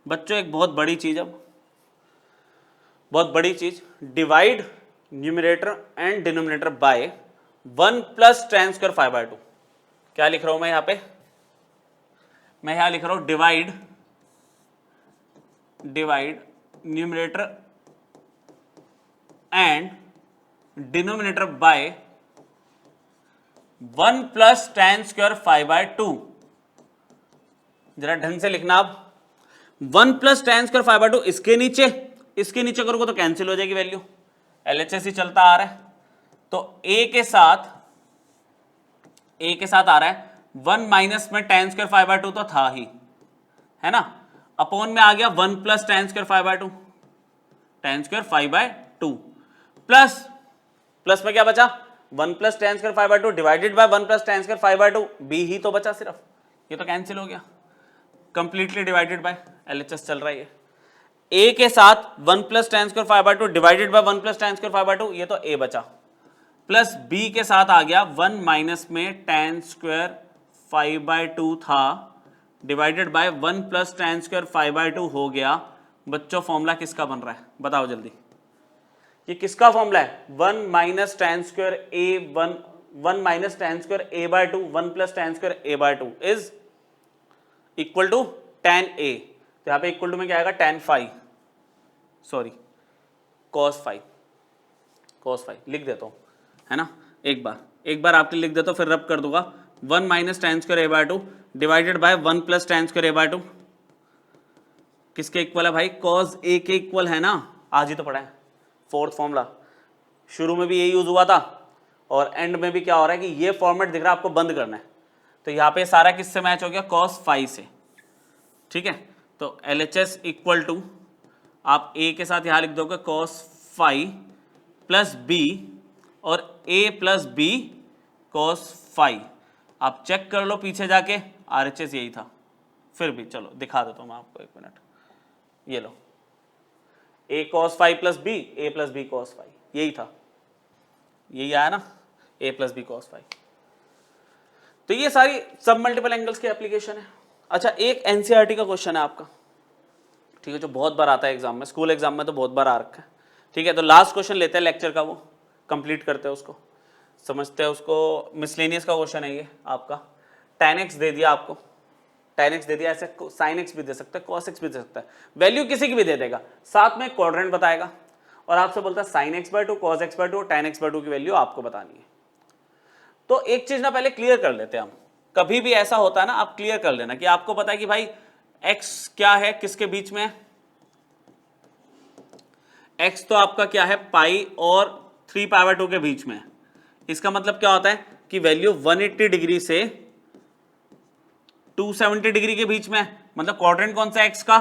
बच्चों एक बहुत बड़ी चीज, अब बहुत बड़ी चीज, divide numerator and denominator by 1 plus tan square 5/2। क्या लिख रहा हूं मैं यहां पे? मैं यहां लिख रहा हूं divide numerator and denominator by 1 plus tan square 5/2। जरा ढंग से लिखना। आप 1 प्लस tan स्क्वायर 5/2 इसके नीचे करोगे तो कैंसिल हो जाएगी वैल्यू, LHS ही चलता आ रहा है। तो a के साथ आ रहा है 1 माइनस में tan स्क्वायर 5/2 तो था ही, है ना, अपॉन में आ गया 1 plus tan square 5/2, tan square 5/2 plus में क्या बचा? 1 plus tan square 5/2 divided by 1 plus tan square 5/2, b ही तो बचा सिर्फ, ये तो कैंसिल हो गया, कंप्लीटली डिवाइडेड बाय LHS चल रहा है। a के साथ 1 plus tan square 5/2 divided by 1 plus tan square 5/2, ये तो a बचा, प्लस b के साथ आ गया 1 माइनस में tan स्क्वायर 5/2 था divided by 1 plus tan square 5/2 हो गया। बच्चों फॉर्मूला किसका बन रहा है बताओ जल्दी, ये किसका फॉर्मूला है? 1 minus tan square a 1 minus tan square a/2 1 plus tan square a/2 is equal to tan a। तो यहां पे इक्वल टू में क्या आएगा? tan 5, सॉरी cos 5 लिख देता हूं, है ना। एक बार आपके लिख देता हूं, फिर रब कर दूंगा। 1 minus tan square a/2 divided by 1 plus tan square a/2 किसके इक्वल है भाई? cos a के इक्वल है ना, आज ही तो पढ़ा है। फोर्थ फॉर्मूला, शुरू में भी यही यूज हुआ था और एंड में भी क्या हो रहा है कि ये फॉर्मेट दिख रहा है, आपको बंद करना है। तो यहाँ पे सारा किससे मैच हो गया? cos 5 से, ठीक है। तो LHS इक्वल टू आप a के साथ यहाँ लिख दोगे cos 5 प्लस b और a प्लस b cos 5। आप चेक कर लो पीछे जाके, RHS यही था। फिर भी चलो दिखा देता हूँ मैं आपको, एक मिनट, ये लो a cos 5 plus b, a plus b cos 5, यही था, यही आया ना, a प्लस b cos 5। तो ये सारी सब मल्टीपल एंगल्स की एप्लीकेशन है। अच्छा, एक NCERT का क्वेश्चन है आपका, ठीक है, जो बहुत बार आता है एग्जाम में, स्कूल एग्जाम में तो बहुत बार आ रखा है, ठीक है। तो लास्ट क्वेश्चन लेते हैं लेक्चर का, वो कंप्लीट करते हैं, उसको समझते हैं, उसको मिसलेनियस का क्वेश्चन है ये आपका। tan x दे दिया आपको, tan x दे दिया, ऐसे sin x भी दे सकता है, cos x भी दे सकता है, वैल्यू किसी की भी दे देगा, साथ में क्वाड्रेंट बताएगा और आपसे बोलता है sin x/2 cos x/2 और tan x/2 की वैल्यू आपको बतानी है। तो एक चीज ना पहले क्लियर कर लेते हैं हम, कभी भी ऐसा होता है ना, आप क्लियर कर लेना कि आपको पता है कि भाई x क्या है, किसके बीच में है? x तो आपका क्या है? पाई और 3π/2 के बीच में है। इसका मतलब क्या होता है कि वैल्यू 180 डिग्री से 270 डिग्री के बीच में है। मतलब क्वाड्रेंट कौन सा है x का?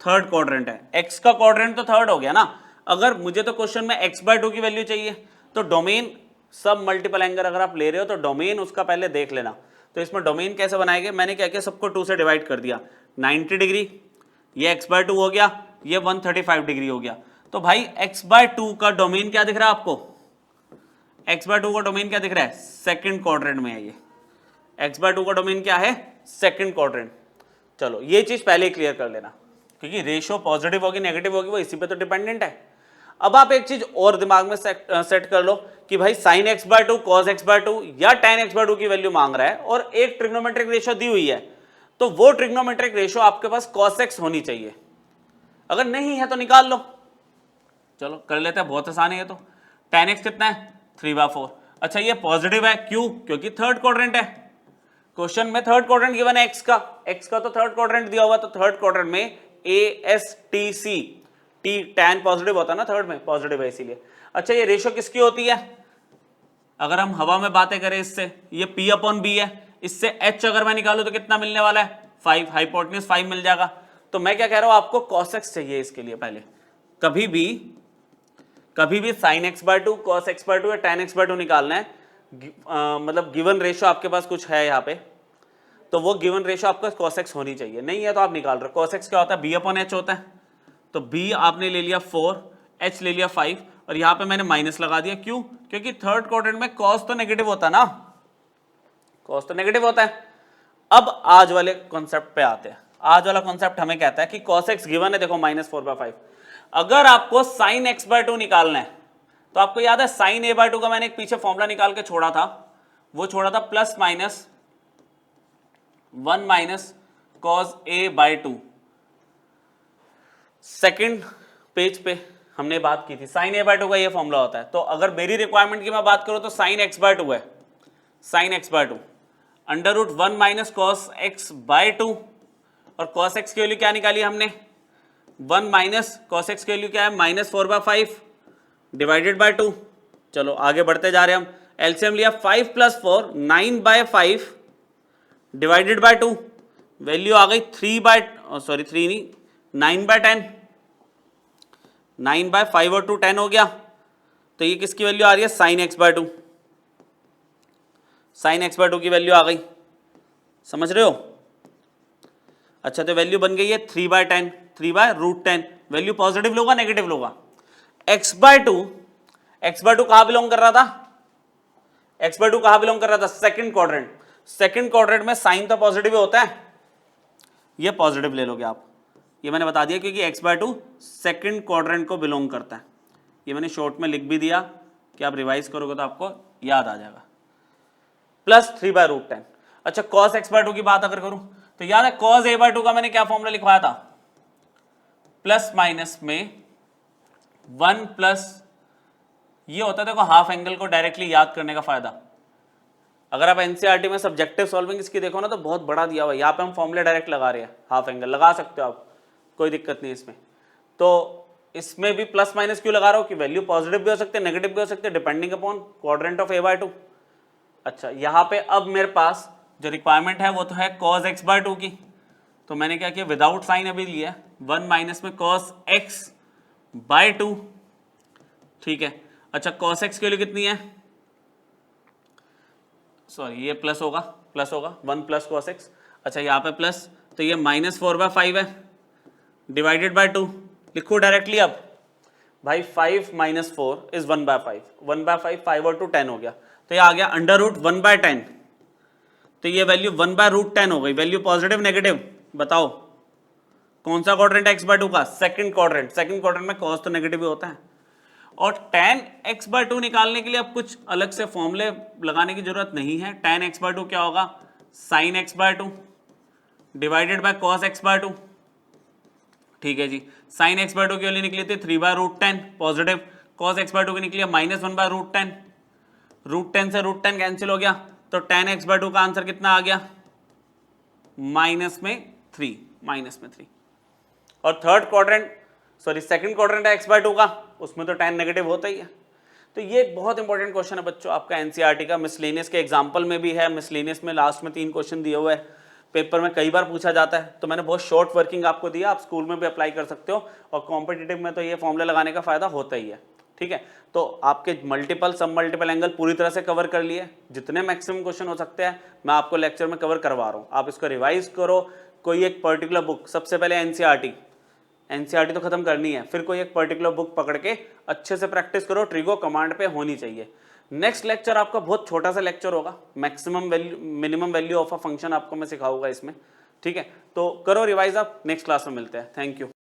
थर्ड क्वाड्रेंट है। x का क्वाड्रेंट तो थर्ड हो गया ना। अगर मुझे तो क्वेश्चन में x/2 की वैल्यू चाहिए, तो डोमेन सब मल्टीपल एंगल अगर आप ले रहे हो तो डोमेन उसका पहले देख लेना। तो इसमें डोमेन कैसे बनाएंगे? मैंने क्या किया, सबको 2 से डिवाइड कर दिया। 90 डिग्री ये x/2 हो गया, ये 135 डिग्री हो गया। तो भाई x/2 का डोमेन क्या दिख रहा है आपको? x/2 का डोमेन क्या दिख रहा है? सेकंड क्वाड्रेंट में है ये। x/2 का डोमेन क्या है? Second quadrant. चलो ये चीज पहले ही क्लियर कर लेना, क्योंकि रेशियो पॉजिटिव होगी नेगेटिव होगी वो इसी पे तो डिपेंडेंट है। अब आप एक चीज और दिमाग में सेट कर लो कि भाई sin x/2 cos x/2 या tan x/2 की वैल्यू मांग रहा है और एक ट्रिग्नोमेट्रिक रेशियो दी हुई है, तो वो ट्रिग्नोमेट्रिक रेशियो आपके पास cos x होनी चाहिए। अगर नहीं है तो निकाल लो। चलो कर लेते हैं, बहुत आसान है ये तो। tan x कितना है? 3/4। अच्छा ये पॉजिटिव है, क्यों? क्योंकि थर्ड क्वाड्रेंट है। क्वेश्चन में थर्ड क्वाड्रेंट गिवन है x का तो थर्ड क्वाड्रेंट दिया हुआ, तो थर्ड क्वाड्रेंट में ASTC, टी tan पॉजिटिव होता है ना, थर्ड में पॉजिटिव है इसीलिए। अच्छा ये रेशियो किसकी होती है? अगर हम हवा में बातें करें इससे, ये P/B है, इससे H अगर मैं निकालूं तो कितना मिलने वाला है? 5, हाइपोटेन्यूज 5 मिल जाएगा। तो मैं क्या कह रहा हूं, आपको cos x चाहिए इसके लिए पहले। कभी भी sin x/2 cos x/2 या tan x/2 निकालना है, मतलब गिवन रेशियो आपके पास कुछ है यहाँ पे, तो वो गिवन रेशियो आपका cos x होनी चाहिए। नहीं है तो आप निकाल रहे हो। cos x क्या होता है? B/H होता है। तो B आपने ले लिया 4, H ले लिया 5, और यहाँ पे मैंने माइनस लगा दिया, क्यों? क्योंकि थर्ड क्वाड्रेंट में कॉस तो नेगेटिव होता है ना, कॉस तो नेगेटिव होता है। अब आज वाले कॉन्सेप्ट पे आते हैं। आज वाला कॉन्सेप्ट हमें कहता है कि cos x गिवन है, देखो -4/5, अगर आपको sin x/2 निकालना है तो आपको याद है sin a/2 का मैंने एक पीछे फॉर्मूला निकाल के छोड़ा था, वो छोड़ा था +-1 cos a/2। सेकंड पेज पे हमने बात की थी, sin a/2 का ये फॉर्मूला होता है। तो अगर मेरी रिक्वायरमेंट की मैं बात करूं तो sin x/2 है, sin x/2 √1 - cos x/2, और cos x की वैल्यू क्या निकाली हमने? 1 - cos x की वैल्यू क्या है? -4/5 डिवाइडेड बाय 2। चलो आगे बढ़ते जा रहे हैं हम। एलसीएम लिया 5 + 4 9/5 डिवाइडेड बाय 2, वैल्यू आ गई 9/10, 9/5 और 2 10 हो गया। तो ये किसकी वैल्यू आ रही है? sin x/2, sin x/2 की वैल्यू आ गई, समझ रहे हो? अच्छा, तो वैल्यू बन गई है 3/10, 3/√10। वैल्यू पॉजिटिव लोगा नेगेटिव लोगा? x/2 कहां बिलोंग कर रहा था? x/2 कहां बिलोंग कर रहा था? Second quadrant. सेकंड क्वाड्रेंट में साइन तो पॉजिटिव होता है, ये पॉजिटिव ले लोगे आप, ये मैंने बता दिया क्योंकि x/2 सेकंड क्वाड्रेंट को बिलोंग करता है। ये मैंने शॉर्ट में लिख भी दिया कि आप रिवाइज करोगे तो आपको याद आ जाएगा। +3/√10। अच्छा, cos x/2 की बात अगर करूं तो याद है cos a/2 का मैंने क्या फॉर्मूला लिखवाया था? प्लस माइनस में 1+, ये होता है देखो हाफ एंगल को डायरेक्टली याद करने का फायदा। अगर आप एनसीईआरटी में सब्जेक्टिव सॉल्विंग इसकी देखो ना तो बहुत बड़ा दिया हुआ है, यहाँ पे हम फॉर्मूले डायरेक्ट लगा रहे हैं, हाफ एंगल लगा सकते हो आप, कोई दिक्कत नहीं इसमें। तो इसमें भी प्लस माइनस क्यों लगा रहा हो कि वैल्यू पॉजिटिव भी हो सकते हैं नेगेटिव भी हो सकते हैं depending upon quadrant of a/2। अच्छा, यहाँ पे अब मेरे पास जो रिक्वायरमेंट है वो तो है cos x/2 की, तो मैंने क्या किया, विदाउट साइन अभी लिया 1 - cos x/2, ठीक है। अच्छा, cos x के लिए कितनी है? सॉरी, ये प्लस होगा 1 + cos x। अच्छा, यहाँ पे प्लस, तो ये -4/5 है डिवाइडेड बाय 2, लिखो डायरेक्टली। अब भाई 5 - 4 = 1/5, 1/5 5 और 2 10 हो गया, तो ये आ गया √1/10। तो ये वैल्यू 1/√10 हो गई। वैल्यू पॉजिटिव नेगेटिव बताओ? कौन सा क्वाड्रेंट है x/2 का? Second quadrant. सेकंड क्वाड्रेंट में cos तो नेगेटिव ही होता है। और tan x/2 निकालने के लिए अब कुछ अलग से फॉर्मूले लगाने की जरूरत नहीं है। tan x/2 क्या होगा? sin x/2 divided by cos x/2, ठीक है जी। sin x/2 की वैल्यू निकली थी 3/√10 पॉजिटिव, cos x/2 की निकली है -1/√10, √10 से √10 कैंसिल हो गया, तो tan x/2 का आंसर कितना आ गया? -3। और third quadrant, sorry second quadrant है x/2 का, उसमें तो tan नेगेटिव होता ही है। तो ये एक बहुत इंपॉर्टेंट क्वेश्चन है बच्चों आपका एनसीईआरटी का, मिसलेनियस के एग्जाम्पल में भी है, मिसलेनियस में लास्ट में 3 क्वेश्चन दिए हुए हैं, पेपर में कई बार पूछा जाता है। तो मैंने बहुत शॉर्ट वर्किंग आपको दिया, आप स्कूल में भी अप्लाई कर सकते हो, और कॉम्पिटिटिव में तो ये फॉर्मूले लगाने का फायदा होता ही है, ठीक है। तो आपके मल्टीपल सब मल्टीपल एंगल पूरी तरह से कवर कर लिए, जितने मैक्सिमम क्वेश्चन हो सकते हैं मैं आपको लेक्चर में कवर करवा रहा हूँ। आप इसको रिवाइज करो, कोई एक पर्टिकुलर बुक, सबसे पहले एनसीईआरटी तो खत्म करनी है, फिर कोई एक पर्टिकुलर बुक पकड़ के अच्छे से प्रैक्टिस करो, ट्रिगो कमांड पे होनी चाहिए। नेक्स्ट लेक्चर आपका बहुत छोटा सा लेक्चर होगा, maximum value minimum value of a function आपको मैं सिखाऊंगा इसमें, ठीक है। तो करो रिवाइज, आप नेक्स्ट क्लास में मिलते हैं। Thank you.